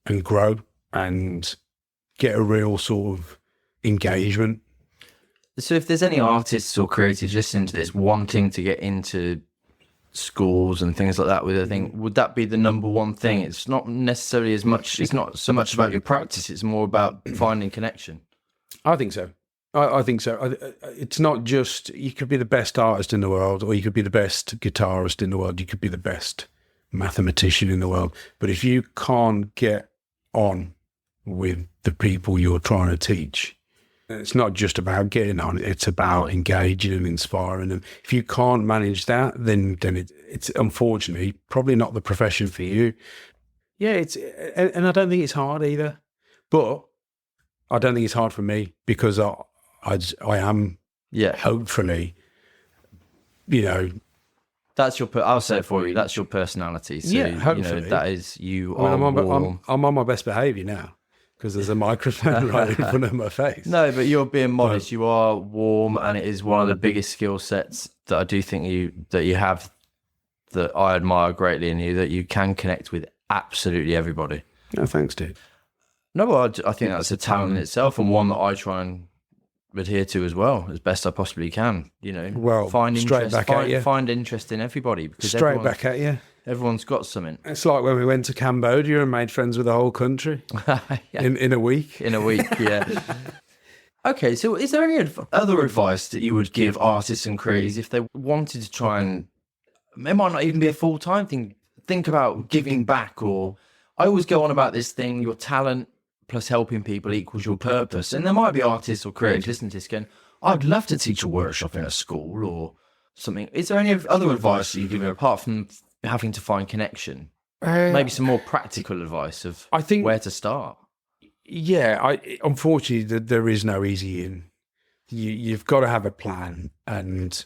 and grow and get a real sort of engagement. So if there's any artists or creatives listening to this wanting to get into schools and things like that, would that be the number one thing? It's not necessarily it's not so much about your practice, it's more about finding connection. I think so. I think so. It's not just, you could be the best artist in the world, or you could be the best guitarist in the world, you could be the best mathematician in the world. But if you can't get on with the people you're trying to teach, it's not just about getting on, it's about engaging and inspiring them. If you can't manage that, then it's unfortunately probably not the profession for you. Yeah, and I don't think it's hard either. But I don't think it's hard for me, because I am, hopefully, That's I'll say it for you, that's your personality. So, hopefully. that is you. I'm on my best behaviour now, because there's a microphone right in front of my face. No, but you're being modest. You are warm, and it is one of the biggest skill sets that I do think you have, that I admire greatly in you, that you can connect with absolutely everybody. No, thanks, dude. No, well, I think that's a talent in itself, and one that I try and adhere to as well, as best I possibly can. You know, Well, find interest in everybody, because Straight back at you. everyone's got something. It's like when we went to Cambodia and made friends with the whole country in a week. In a week, yeah. Okay, so is there any other advice that you would give artists and creators if they wanted to try and, it might not even be a full-time thing, think about giving back? Or I always go on about this thing, your talent plus helping people equals your purpose. And there might be artists or creators listening to this going, I'd love to teach a workshop in a school or something. Is there any other advice that you give, apart from having to find connection? Maybe some more practical advice of where to start. Yeah, unfortunately, there is no easy in. You've got to have a plan, and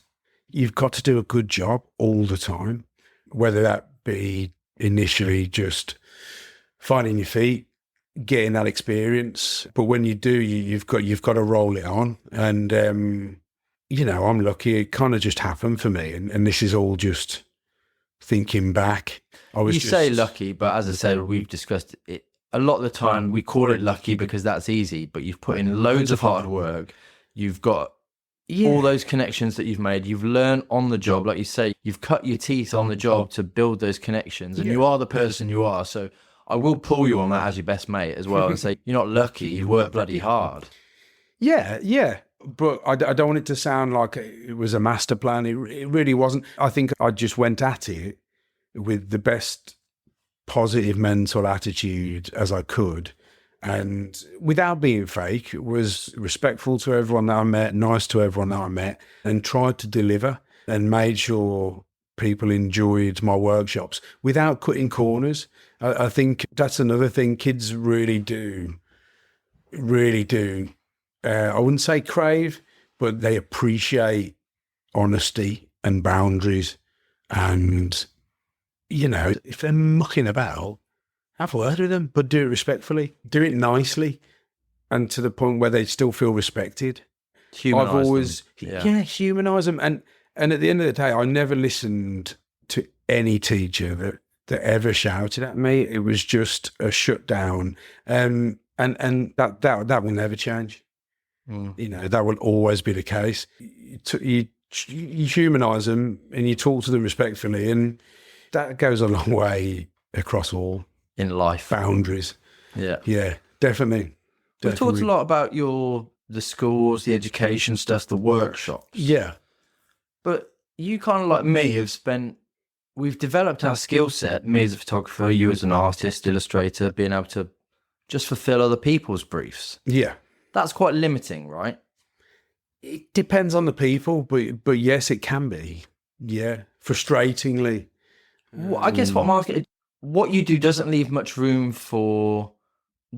you've got to do a good job all the time, whether that be initially just finding your feet, getting that experience. But when you do, you've got to roll it on. And, I'm lucky. It kind of just happened for me. And this is all just thinking back. Say lucky, but as I said, we've discussed it. A lot of the time we call it lucky because that's easy, but you've put in loads of hard work. You've got all those connections that you've made. You've learned on the job. Like you say, you've cut your teeth on the job to build those connections, and you are the person you are. So I will pull you on that as your best mate as well and say, you're not lucky, you work bloody hard. Yeah. But I don't want it to sound like it was a master plan. It really wasn't. I think I just went at it with the best positive mental attitude as I could, and without being fake, was respectful to everyone that I met, nice to everyone that I met, and tried to deliver and made sure people enjoyed my workshops without cutting corners. I think that's another thing kids really do. I wouldn't say crave, but they appreciate honesty and boundaries. And, if they're mucking about, have a word with them, but do it respectfully, do it nicely, and to the point where they still feel respected. Humanise humanise them. And at the end of the day, I never listened to any teacher that ever shouted at me. It was just a shutdown. And that will never change. That will always be the case. You humanise them and you talk to them respectfully, and that goes a long way across all in life boundaries. Yeah, definitely. We've talked a lot about the schools, the education stuff, the workshops. Yeah, but you kind of like me we've developed our skill set. Me as a photographer, you as an artist, illustrator, being able to just fulfill other people's briefs. Yeah. That's quite limiting, right? It depends on the people, but yes, it can be. Yeah, frustratingly. Well, I guess what I'm asking, what you do doesn't leave much room for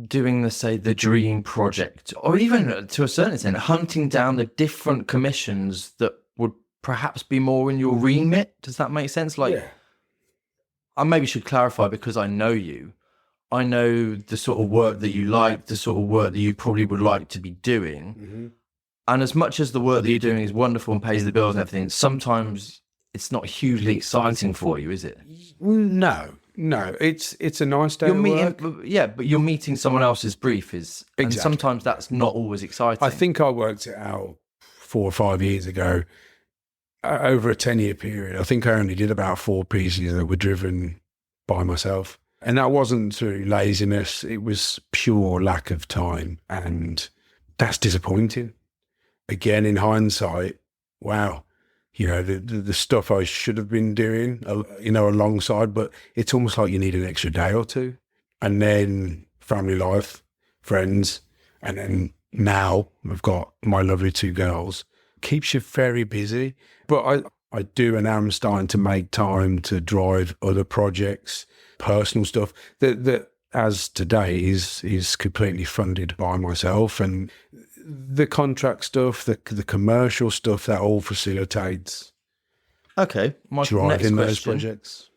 doing the dream project, or even to a certain extent, hunting down the different commissions that would perhaps be more in your remit. Does that make sense? I maybe should clarify, because I know you. I know the sort of work that you like, the sort of work that you probably would like to be doing. Mm-hmm. And as much as the work that you're doing is wonderful and pays the bills and everything, sometimes it's not hugely exciting for you, is it? No. It's a nice day. But you're meeting someone else's brief and sometimes that's not always exciting. I think I worked it out 4 or 5 years ago, over a 10-year period. I think I only did about 4 pieces that were driven by myself. And that wasn't through laziness. It was pure lack of time. And that's disappointing. Again, in hindsight, wow, the stuff I should have been doing, alongside, but it's almost like you need an extra day or two. And then family life, friends, and then now I've got my lovely 2 girls. Keeps you very busy. But I do and am starting to make time to drive other projects, personal stuff that as today is completely funded by myself, and the contract stuff, the commercial stuff, that all facilitates driving those projects.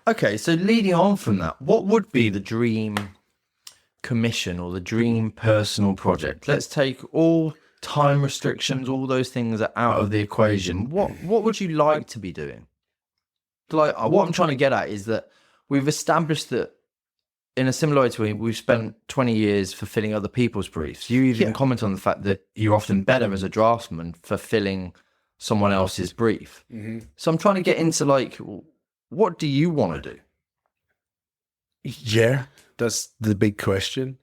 Okay, so leading on from that, what would be the dream commission or the dream personal project, let's take all time restrictions, all those things are out of the equation. What would you like to be doing? Like, what I'm trying to get at is that we've established that in a similar way to we've spent 20 years fulfilling other people's briefs. You even comment on the fact that you're often better as a draftsman fulfilling someone else's brief. Mm-hmm. So I'm trying to get into, like, what do you want to do? Yeah, that's the big question.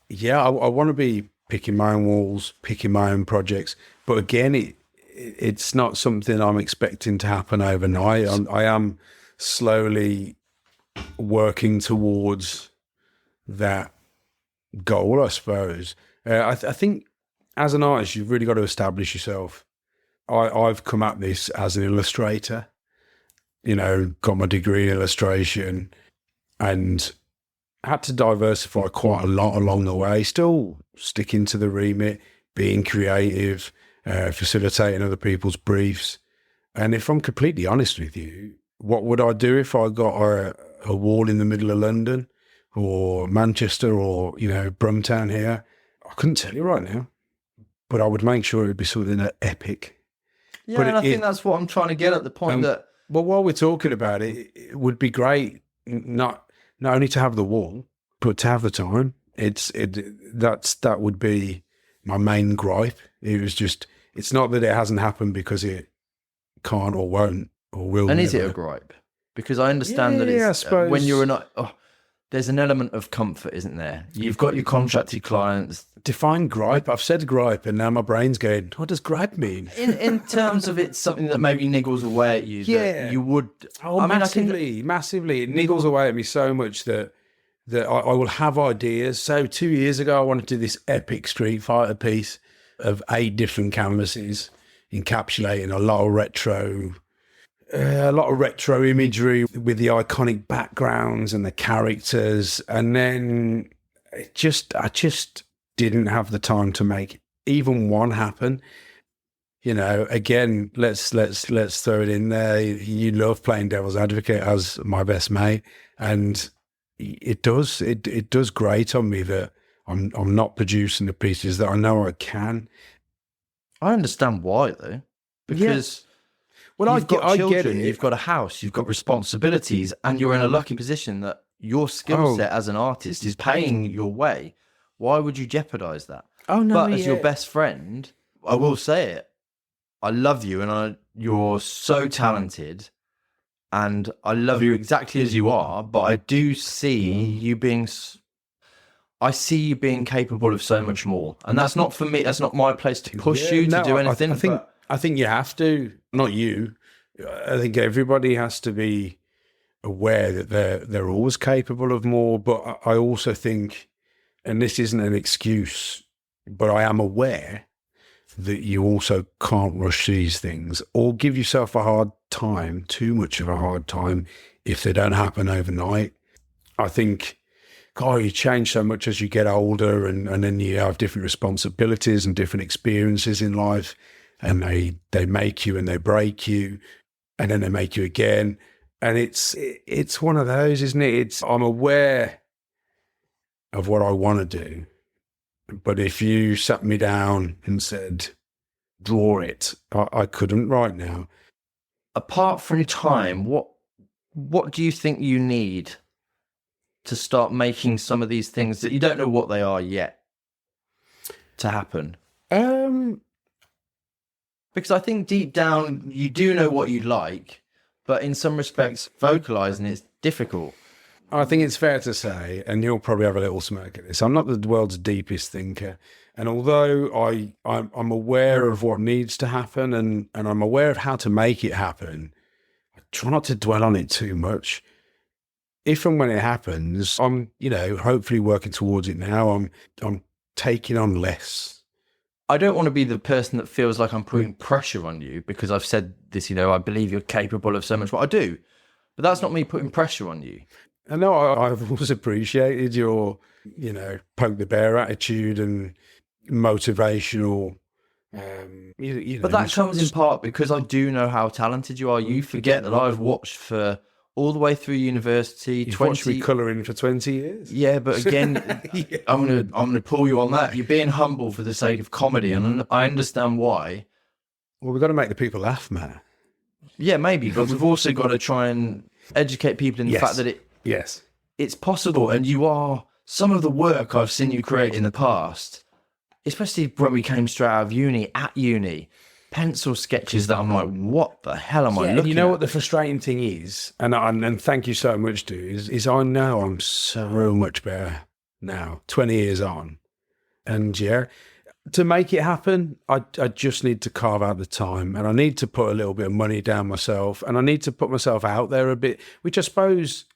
Yeah, I want to be picking my own walls, picking my own projects. But again, it's not something I'm expecting to happen overnight. I am slowly working towards that goal, I suppose. I think as an artist, you've really got to establish yourself. I've come at this as an illustrator, got my degree in illustration and had to diversify quite a lot along the way, still sticking to the remit, being creative, facilitating other people's briefs. And if I'm completely honest with you, what would I do if I got a wall in the middle of London or Manchester or, Brumtown here? I couldn't tell you right now, but I would make sure it would be something epic. Yeah, but I think that's what I'm trying to get at, the point that... Well, while we're talking about it, it would be great not only to have the wall, but to have the time. That would be my main gripe. It was just, it's not that it hasn't happened because it can't or won't or will. And never. Is it a gripe? Because I understand that it's when you're not. There's an element of comfort, isn't there? You've got your contracted clients. Define gripe. I've said gripe, and now my brain's going, what does gripe mean? In terms of it's something that maybe niggles away at you. Yeah, that you would. Massively. It niggles away at me so much that I will have ideas. So 2 years ago, I wanted to do this epic Street Fighter piece of 8 different canvases, encapsulating a lot of retro imagery with the iconic backgrounds and the characters. And then I just didn't have the time to make even one happen. Again, let's throw it in there. You love playing devil's advocate as my best mate. And it does grate on me that I'm not producing the pieces that I know I can. I understand why, though, because you've got children, you've got a house, you've got responsibilities, and you're in a lucky position that your skill set as an artist is paying your way. Why would you jeopardize that? Oh no! But as your best friend, I will say it. I love you, and you're so talented. And I love you exactly as you are, but I do see you being... I see you being capable of so much more. And that's not for me, that's not my place to push you to do anything. I think you have to, not you. I think everybody has to be aware that they're always capable of more. But I also think, and this isn't an excuse, but I am aware that you also can't rush these things or give yourself a hard time, too much of a hard time, if they don't happen overnight. I think, God, you change so much as you get older, and then you have different responsibilities and different experiences in life, and they make you and they break you, and then they make you again. And it's one of those, isn't it? I'm aware of what I want to do. But if you sat me down and said, draw it, I couldn't right now. Apart from time, what do you think you need to start making some of these things that you don't know what they are yet to happen? Because I think deep down you do know what you like, but in some respects vocalizing is difficult. I think it's fair to say, and you'll probably have a little smirk at this, I'm not the world's deepest thinker. And although I'm aware of what needs to happen and I'm aware of how to make it happen, I try not to dwell on it too much. If and when it happens, I'm, hopefully working towards it now. I'm taking on less. I don't want to be the person that feels like I'm putting pressure on you because I've said this, I believe you're capable of so much. What I do, but that's not me putting pressure on you. I know I've always appreciated your, poke the bear attitude and motivational. But that comes in part because I do know how talented you are. You forget that I've watched for all the way through university. You've watched me colouring for 20 years. Yeah, but again, Yeah. I'm gonna pull you on that. You're being humble for the sake of comedy, and I understand why. Well, we've got to make the people laugh, Matt. Yeah, maybe, but we've also got to try and educate people in the fact that it's possible, and you are some of the work I've seen you create in the past, especially when we came straight out of uni, pencil sketches that I'm like, what the hell am I looking you know at? what the frustrating thing is, and thank you so much, dude, is I know I'm so much better now, 20 years on. And yeah, to make it happen, I just need to carve out the time, and I need to put a little bit of money down myself, and I need to put myself out there a bit, which I suppose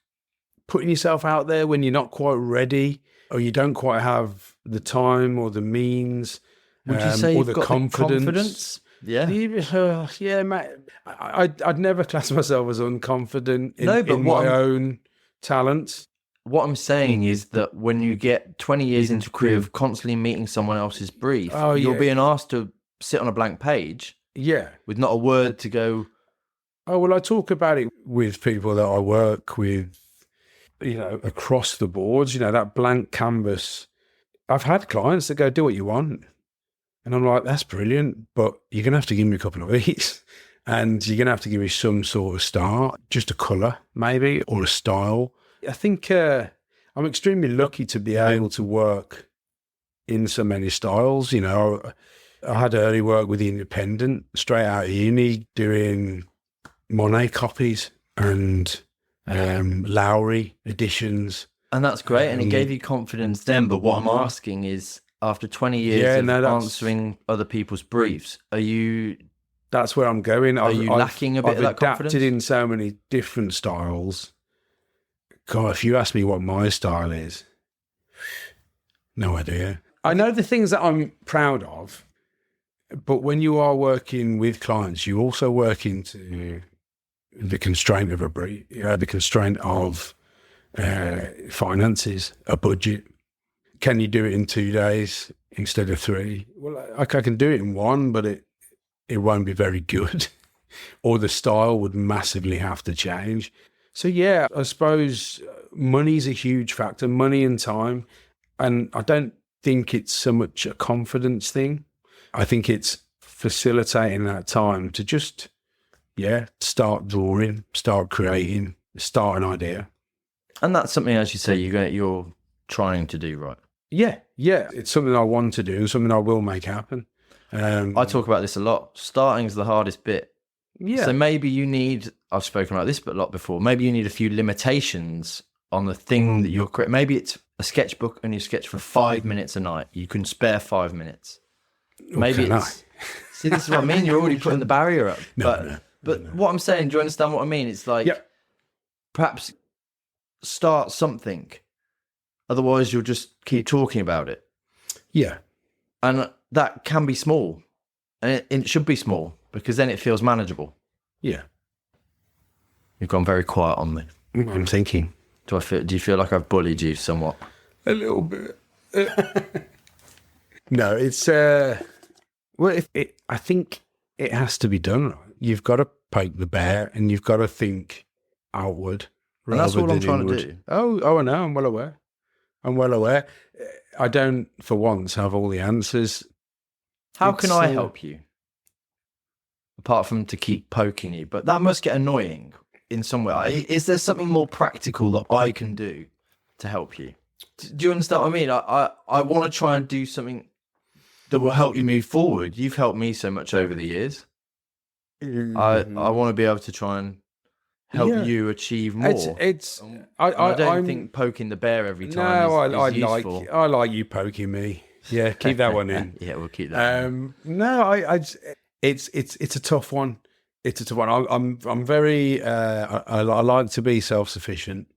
putting yourself out there when you're not quite ready or you don't quite have the time or the means Would you say or you've the got confidence. Yeah. Yeah, mate. I'd never class myself as unconfident in, No, but in my own talents. What I'm saying is that when you get 20 years into a career of constantly meeting someone else's brief, you're being asked to sit on a blank page with not a word to go. Oh, well, I talk about it with people that I work with, you know, across the boards, you know, that blank canvas. I've had clients that go, do what you want. And I'm like, that's brilliant, but you're going to have to give me a couple of weeks and you're going to have to give me some sort of start, just a colour maybe, or a style. I think I'm extremely lucky to be able to work in so many styles. You know, I had early work with the Independent, straight out of uni, doing Monet copies and Lowry editions. And that's great, and it gave you confidence then. But what I'm asking is, after 20 years of answering other people's briefs, that's where I'm going. Are you lacking a bit of that confidence? I've adapted in so many different styles. God, if you ask me what my style is, no idea. I know the things that I'm proud of, but when you are working with clients, you also work into the constraint of a brief, the constraint of finances, a budget. Can you do it in 2 days instead of 3? Well, I can do it in 1, but it won't be very good, or the style would massively have to change. So yeah, I suppose money's a huge factor, money and time. And I don't think it's so much a confidence thing. I think it's facilitating that time to just, start drawing, start creating, start an idea. And that's something, as you say, you're trying to do, right? Yeah. It's something I want to do, something I will make happen. I talk about this a lot. Starting's the hardest bit. Yeah. So maybe you need, I've spoken about this a lot before, maybe you need a few limitations on the thing that you're creating. Maybe it's a sketchbook and you sketch for 5 minutes a night. You can spare 5 minutes. Maybe see, this is what I mean. You're already putting the barrier up. No. What I'm saying, do you understand what I mean? It's like, perhaps start something. Otherwise, you'll just keep talking about it. Yeah. And that can be small. And it should be small, because then it feels manageable. Yeah. You've gone very quiet on me. I'm thinking. Do you feel like I've bullied you somewhat? A little bit. No, it's I think it has to be done. You've got to poke the bear and you've got to think outward. And that's what I'm trying to do. Oh, I know. I'm well aware. I don't, for once, have all the answers. How can I help you? Apart from to keep poking you, but that must get annoying in some way. Is there something more practical that I can do to help you? Do you understand what I mean? I want to try and do something that will help you move forward. You've helped me so much over the years. I want to be able to try and help you achieve more. I don't think poking the bear every time is useful. I like you poking me. Yeah, keep that one in. Yeah, we'll keep that. It's a tough one. It's a tough one. I'm very. I like to be self-sufficient.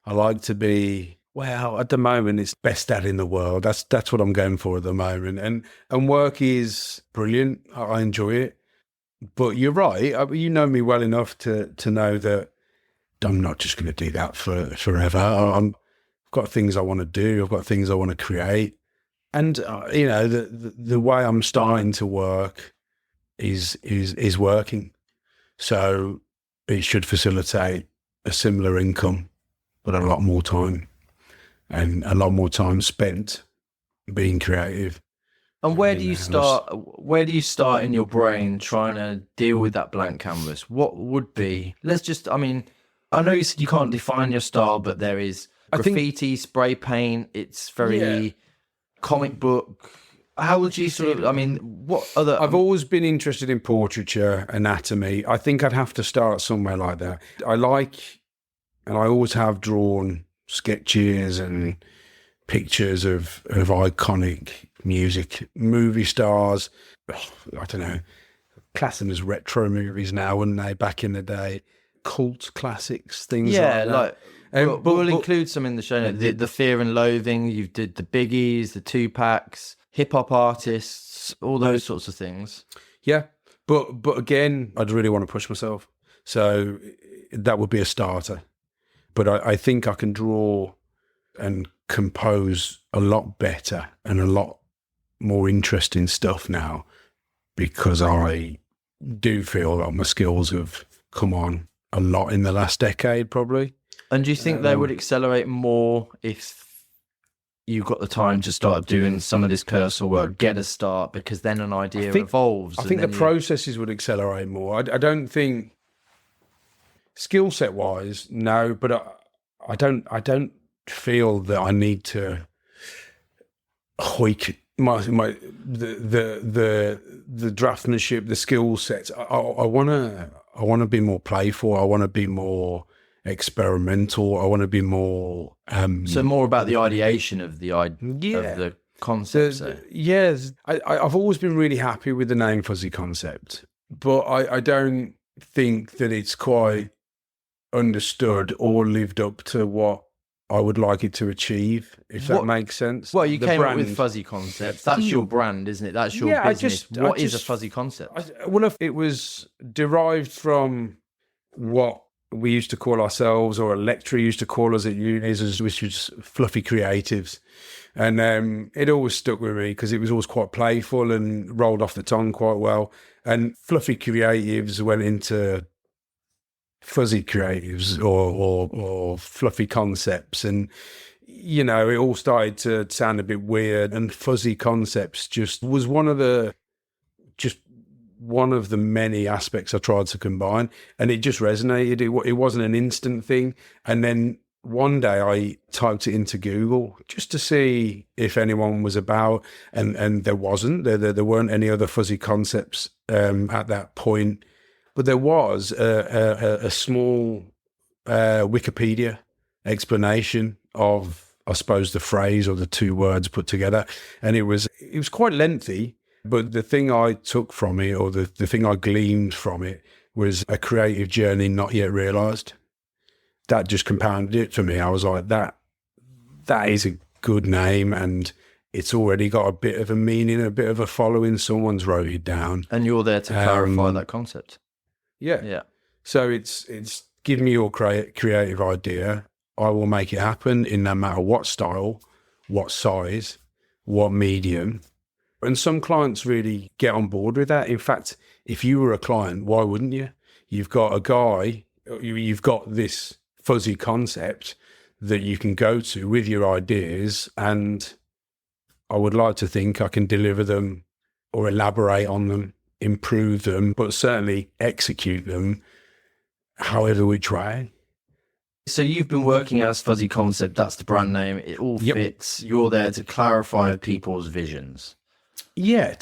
I like to be. Well, at the moment, it's best dad in the world. That's what I'm going for at the moment. And work is brilliant. I enjoy it. But you're right. You know me well enough to know that I'm not just going to do that forever. I've got things I want to do. I've got things I want to create. And the way I'm starting to work is working. So it should facilitate a similar income, but a lot more time, and a lot more time spent being creative. And where do you start? Where do you start in your brain trying to deal with that blank canvas? What would be? I mean, I know you said you can't define your style, but there is graffiti, spray paint. It's very comic book. How would you sort of? I mean, what other? I've always been interested in portraiture, anatomy. I think I'd have to start somewhere like that. And I always have drawn sketches and pictures of iconic music, movie stars. I don't know, class them as retro movies now, wouldn't they? Back in the day, cult classics, things like that. But we'll include some in the show. The Fear and Loathing. You did the Biggies, the Tupacs, hip hop artists, all those sorts of things. Yeah, but again, I'd really want to push myself, so that would be a starter. But I think I can draw and compose a lot better and a lot more interesting stuff now, because I do feel that my skills have come on a lot in the last decade, probably. And do you think they would accelerate more if you got the time to start doing some of this cursor work, get a start, because then an idea evolves? I think the processes would accelerate more. I don't think skill set wise, no, but I don't feel that I need to hoik the draftsmanship, the skill sets. I wanna be more playful. I want to be more experimental. I want to be more so more about the ideation of the of the concept. Yes, I've always been really happy with the name Fuzzy Concept, but I don't think that it's quite understood or lived up to what I would like it to achieve, if that makes sense. Well, you came up with Fuzzy Concept. That's your brand, isn't it? That's your business. What is a fuzzy concept? Well, it was derived from what we used to call ourselves, or a lecturer used to call us at unis, which was fluffy creatives. And it always stuck with me because it was always quite playful and rolled off the tongue quite well. And fluffy creatives went into fuzzy creatives or fluffy concepts, and it all started to sound a bit weird, and fuzzy concepts just was one of the many aspects I tried to combine, and it just resonated. It wasn't an instant thing. And then one day I typed it into Google just to see if anyone was about, and there wasn't. There weren't any other fuzzy concepts at that point. But there was a small Wikipedia explanation of, I suppose, the phrase or the two words put together. And it was quite lengthy, but the thing I took from it, or the thing I gleaned from it, was a creative journey not yet realised. That just compounded it for me. I was like, that is a good name, and it's already got a bit of a meaning, a bit of a following. Someone's wrote it down. And you're there to clarify that concept. Yeah. So it's give me your creative idea. I will make it happen in no matter what style, what size, what medium. And some clients really get on board with that. In fact, if you were a client, why wouldn't you? You've got a guy, you've got this fuzzy concept that you can go to with your ideas, and I would like to think I can deliver them or elaborate on them, improve them, but certainly execute them however we try. So you've been working as Fuzzy Concept, that's the brand name, it all fits. You're there to clarify people's visions. Yeah,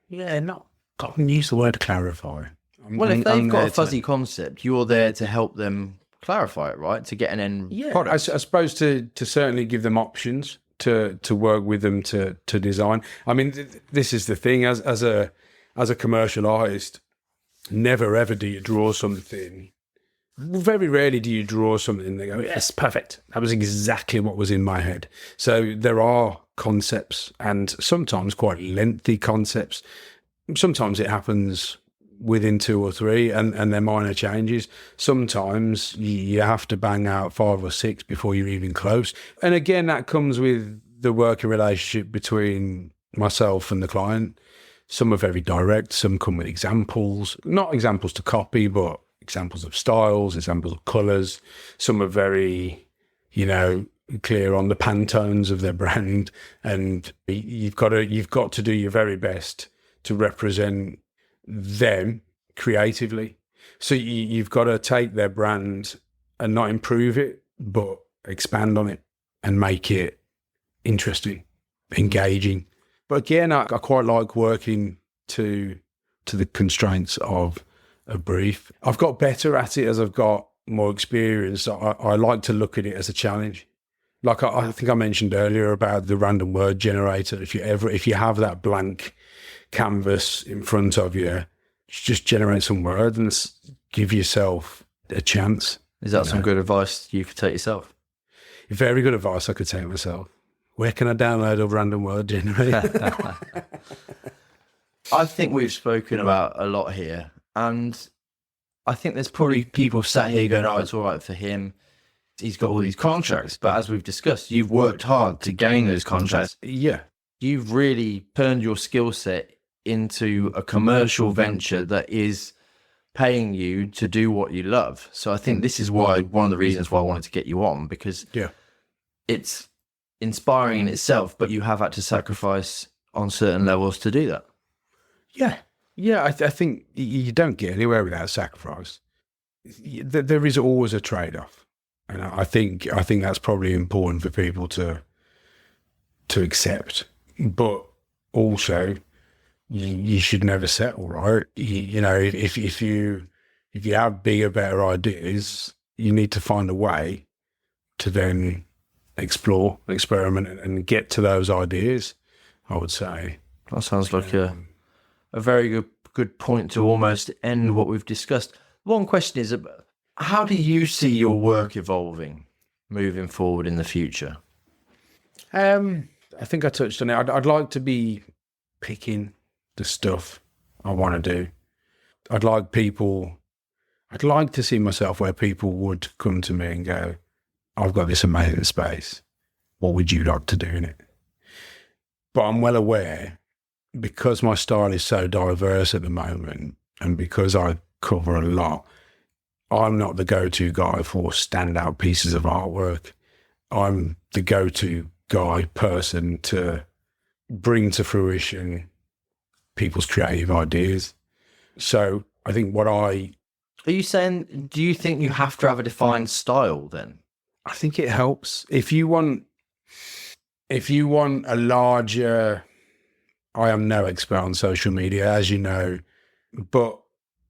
not I can use the word clarify. If they've got a fuzzy concept, you're there to help them clarify it, right? To get an end product. I suppose to certainly give them options to work with them to design. I mean, this is the thing, as a commercial artist, never ever do you draw something. Very rarely do you draw something and they go, yes, perfect. That was exactly what was in my head. So there are concepts, and sometimes quite lengthy concepts. Sometimes it happens within 2 or 3 and they're minor changes. Sometimes you have to bang out 5 or 6 before you're even close. And again, that comes with the working relationship between myself and the client. Some are very direct, some come with examples, not examples to copy, but examples of styles, examples of colours. Some are very, clear on the Pantones of their brand, and you've got to do your very best to represent them creatively. So you've got to take their brand and not improve it, but expand on it and make it interesting, engaging. But again, I quite like working to the constraints of a brief. I've got better at it as I've got more experience. I like to look at it as a challenge. Like I think I mentioned earlier about the random word generator. If you have that blank canvas in front of you, just generate some words and give yourself a chance. Is that some good advice you could take yourself? Very good advice I could take myself. Where can I download a random word generator? I think we've spoken about a lot here, and I think there's probably people sat here going, oh, it's all right for him. He's got all these contracts. But as we've discussed, you've worked hard to gain those contracts. Yeah. You've really turned your skill set into a commercial venture that is paying you to do what you love. So I think this is one of the reasons why I wanted to get you on, because it's inspiring in itself, but you have had to sacrifice on certain levels to do that. Yeah. I think you don't get anywhere without sacrifice. There is always a trade-off. And I think that's probably important for people to accept. But also, you should never settle, right? If you have bigger, better ideas, you need to find a way to then explore, experiment, and get to those ideas, I would say. That sounds like a very good point to almost end what we've discussed. One question is, how do you see your work evolving moving forward in the future? I think I touched on it. I'd like to be picking the stuff I want to do. I'd like to see myself where people would come to me and go, I've got this amazing space. What would you like to do in it? But I'm well aware, because my style is so diverse at the moment, and because I cover a lot, I'm not the go-to guy for standout pieces of artwork. I'm the go-to person to bring to fruition people's creative ideas. So I think Are you saying, do you think you have to have a defined style then? I think it helps. If you want a larger, I am no expert on social media, as you know, but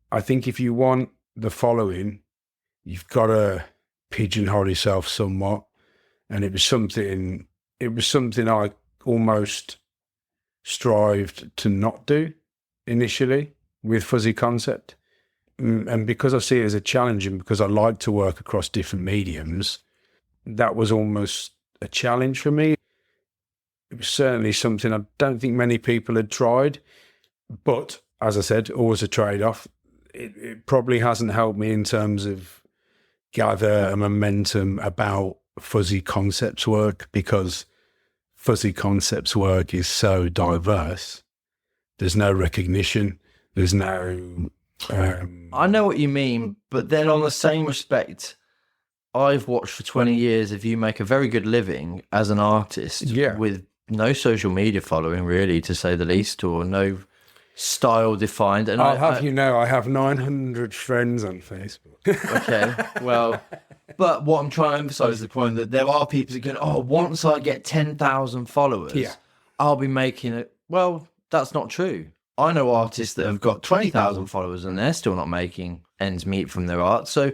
I think if you want the following, you've got to pigeonhole yourself somewhat. And it was something I almost strived to not do initially with Fuzzy Concept. And because I see it as a challenge, and because I like to work across different mediums, that was almost a challenge for me. It was certainly something I don't think many people had tried. But as I said, always a trade-off. It probably hasn't helped me in terms of gather a momentum about Fuzzy Concepts work, because Fuzzy Concepts work is so diverse. There's no recognition. There's no... I know what you mean, but then on the same respect, I've watched for 20 years of you make a very good living as an artist with no social media following, really, to say the least, or no style defined. And I have 900 friends on Facebook. Okay, well, but what I'm trying to emphasize is the point that there are people that go, once I get 10,000 followers, I'll be making it. Well, that's not true. I know artists that have got 20,000 followers and they're still not making ends meet from their art. So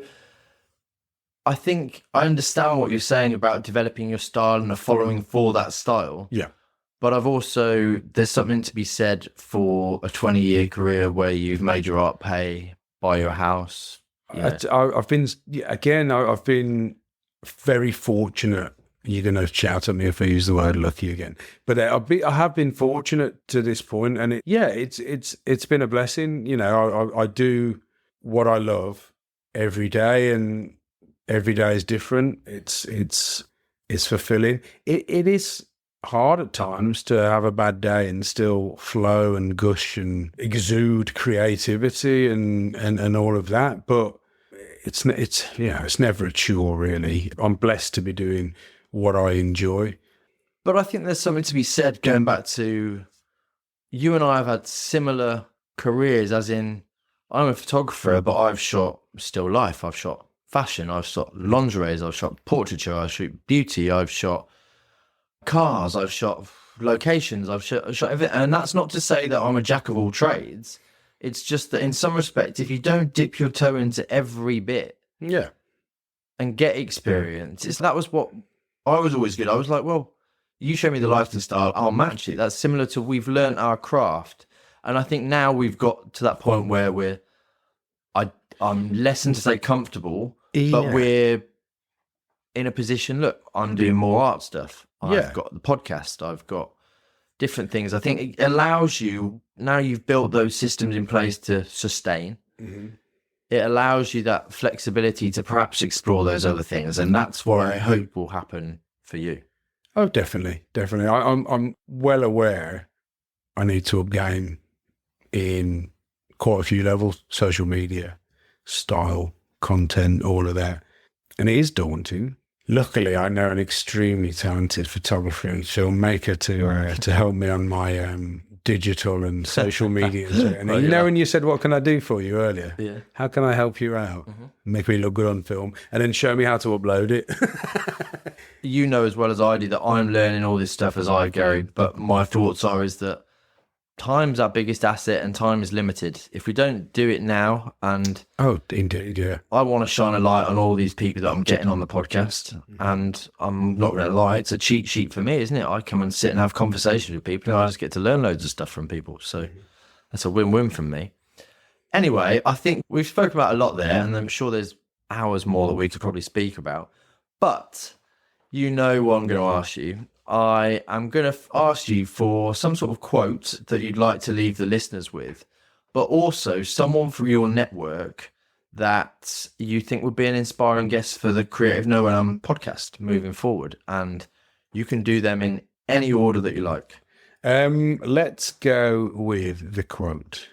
I think I understand what you're saying about developing your style and a following for that style. Yeah. But there's something to be said for a 20-year career where you've made your art pay, buy your house. I've been very fortunate. You're going to shout at me if I use the word lucky again. But I have been fortunate to this point, and it's been a blessing. I do what I love every day, and every day is different. It's fulfilling. It is hard at times to have a bad day and still flow and gush and exude creativity and all of that. But it's never a chore, really. I'm blessed to be doing what I enjoy. But I think there's something to be said going back to you and I have had similar careers, as in I'm a photographer, but I've shot still life, I've shot fashion, I've shot lingeries, I've shot portraiture, I've shot beauty, I've shot cars, I've shot locations, I've shot everything. And that's not to say that I'm a jack of all trades. It's just that in some respect, if you don't dip your toe into every bit and get experience, that was what I was always good. I was like, well, you show me the lifestyle, I'll match it. That's similar to we've learned our craft. And I think now we've got to that point where I'm less than to say comfortable, but we're in a position, look, I'm doing more art stuff. I've got the podcast, I've got different things. I think it allows you, now you've built those systems in place to sustain, it allows you that flexibility to perhaps explore those other things. And that's what I hope will happen for you. Oh, definitely. I'm well aware I need to up game in quite a few levels: social media, style, content, all of that. And it is daunting. Luckily, I know an extremely talented photographer and filmmaker to help me on my digital and social media. And when you said, what can I do for you earlier? Yeah. How can I help you out? Make me look good on film, and then show me how to upload it. You know as well as I do that I'm learning all this stuff as I go, but my thoughts is that time's our biggest asset and time is limited. If we don't do it now, and indeed, yeah, I want to shine a light on all these people that I'm getting on the podcast, and I'm not going to lie, it's a cheat sheet for me, isn't it? I come and sit and have conversations with people, and I just get to learn loads of stuff from people. So that's a win-win from me. Anyway, I think we've spoken about a lot there, and I'm sure there's hours more that we could probably speak about. But you know what I'm going to ask you. I am going to ask you for some sort of quote that you'd like to leave the listeners with, but also someone from your network that you think would be an inspiring guest for the Creative Nowhere podcast moving forward. And you can do them in any order that you like. Let's go with the quote.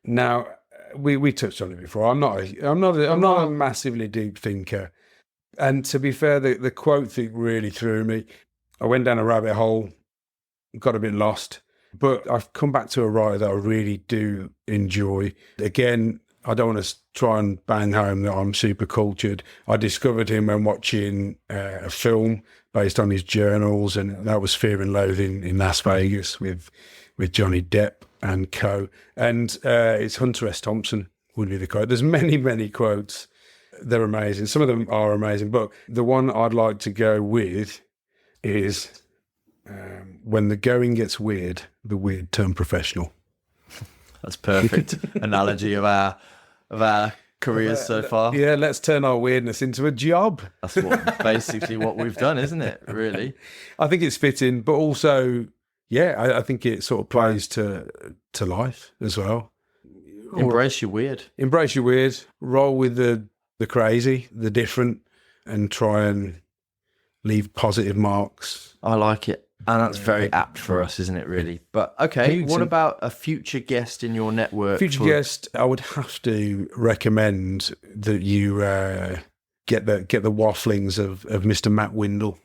Now, we touched on it before. I'm not a massively deep thinker. And to be fair, the quote thing really threw me. I went down a rabbit hole, got a bit lost, but I've come back to a writer that I really do enjoy. Again, I don't want to try and bang home that I'm super cultured. I discovered him when watching a film based on his journals, and that was Fear and Loathing in Las Vegas with Johnny Depp and co. And it's Hunter S. Thompson would be the quote. There's many, many quotes. They're amazing. Some of them are amazing, but the one I'd like to go with is when the going gets weird, the weird turn professional. That's perfect analogy of our careers so far. Yeah, let's turn our weirdness into a job. That's basically what we've done, isn't it? Really, I think it's fitting, but also, I think it sort of plays to life as well. Embrace your weird. Embrace your weird. Roll with the crazy, the different, and try and leave positive marks. I like it. And that's very apt for us, isn't it, really? But, okay, what about a future guest in your network? Future guest, I would have to recommend that you get the wafflings of Mr. Matt Windle.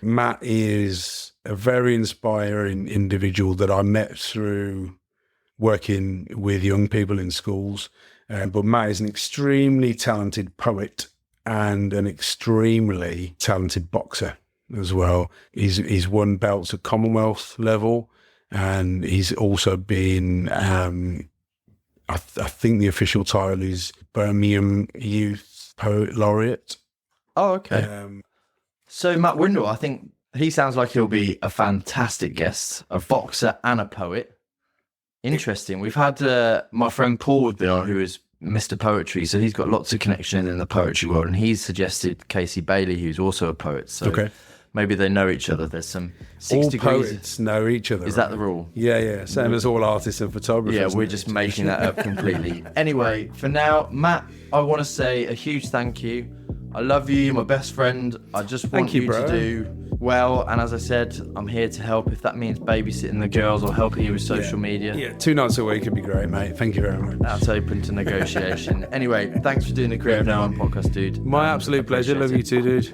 Matt is a very inspiring individual that I met through working with young people in schools. But Matt is an extremely talented poet and an extremely talented boxer as well. He's won belts at Commonwealth level, and he's also been, I think the official title is Birmingham Youth Poet Laureate. Oh, okay. So Matt Windle, I think he sounds like he'll be a fantastic guest, a boxer and a poet. Interesting. We've had my friend Paul would be on, who is Mr. Poetry, so he's got lots of connection in the poetry world, and he's suggested Casey Bailey, who's also a poet. So maybe they know each other. There's some 6 all degrees. Poets know each other. Is that the rule? Yeah. Same as all artists and photographers. Yeah, we're just making that up completely. Anyway, for now, Matt, I want to say a huge thank you. I love you. You're my best friend. I just want you to do well, and as I said, I'm here to help if that means babysitting the girls or helping you with social media. Yeah, 2 nights a week would be great, mate. Thank you very much. That's open to negotiation. Anyway, thanks for doing the Creative No One podcast, dude. My absolute pleasure. Love you too, dude.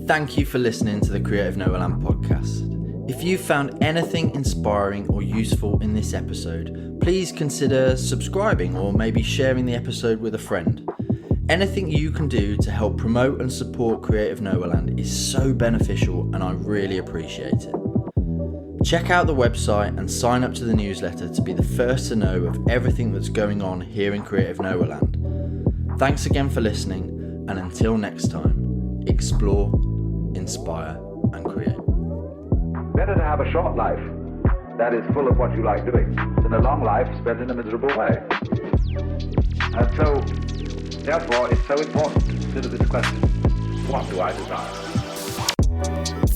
Thank you for listening to the Creative Noah podcast. If you found anything inspiring or useful in this episode, please consider subscribing or maybe sharing the episode with a friend. Anything you can do to help promote and support Creative Noah is so beneficial, and I really appreciate it. Check out the website and sign up to the newsletter to be the first to know of everything that's going on here in Creative Noah. Thanks again for listening, and until next time, explore, inspire, and create. Better to have a short life that is full of what you like doing than a long life spent in a miserable way. And so, therefore, it's so important to consider this question: what do I desire?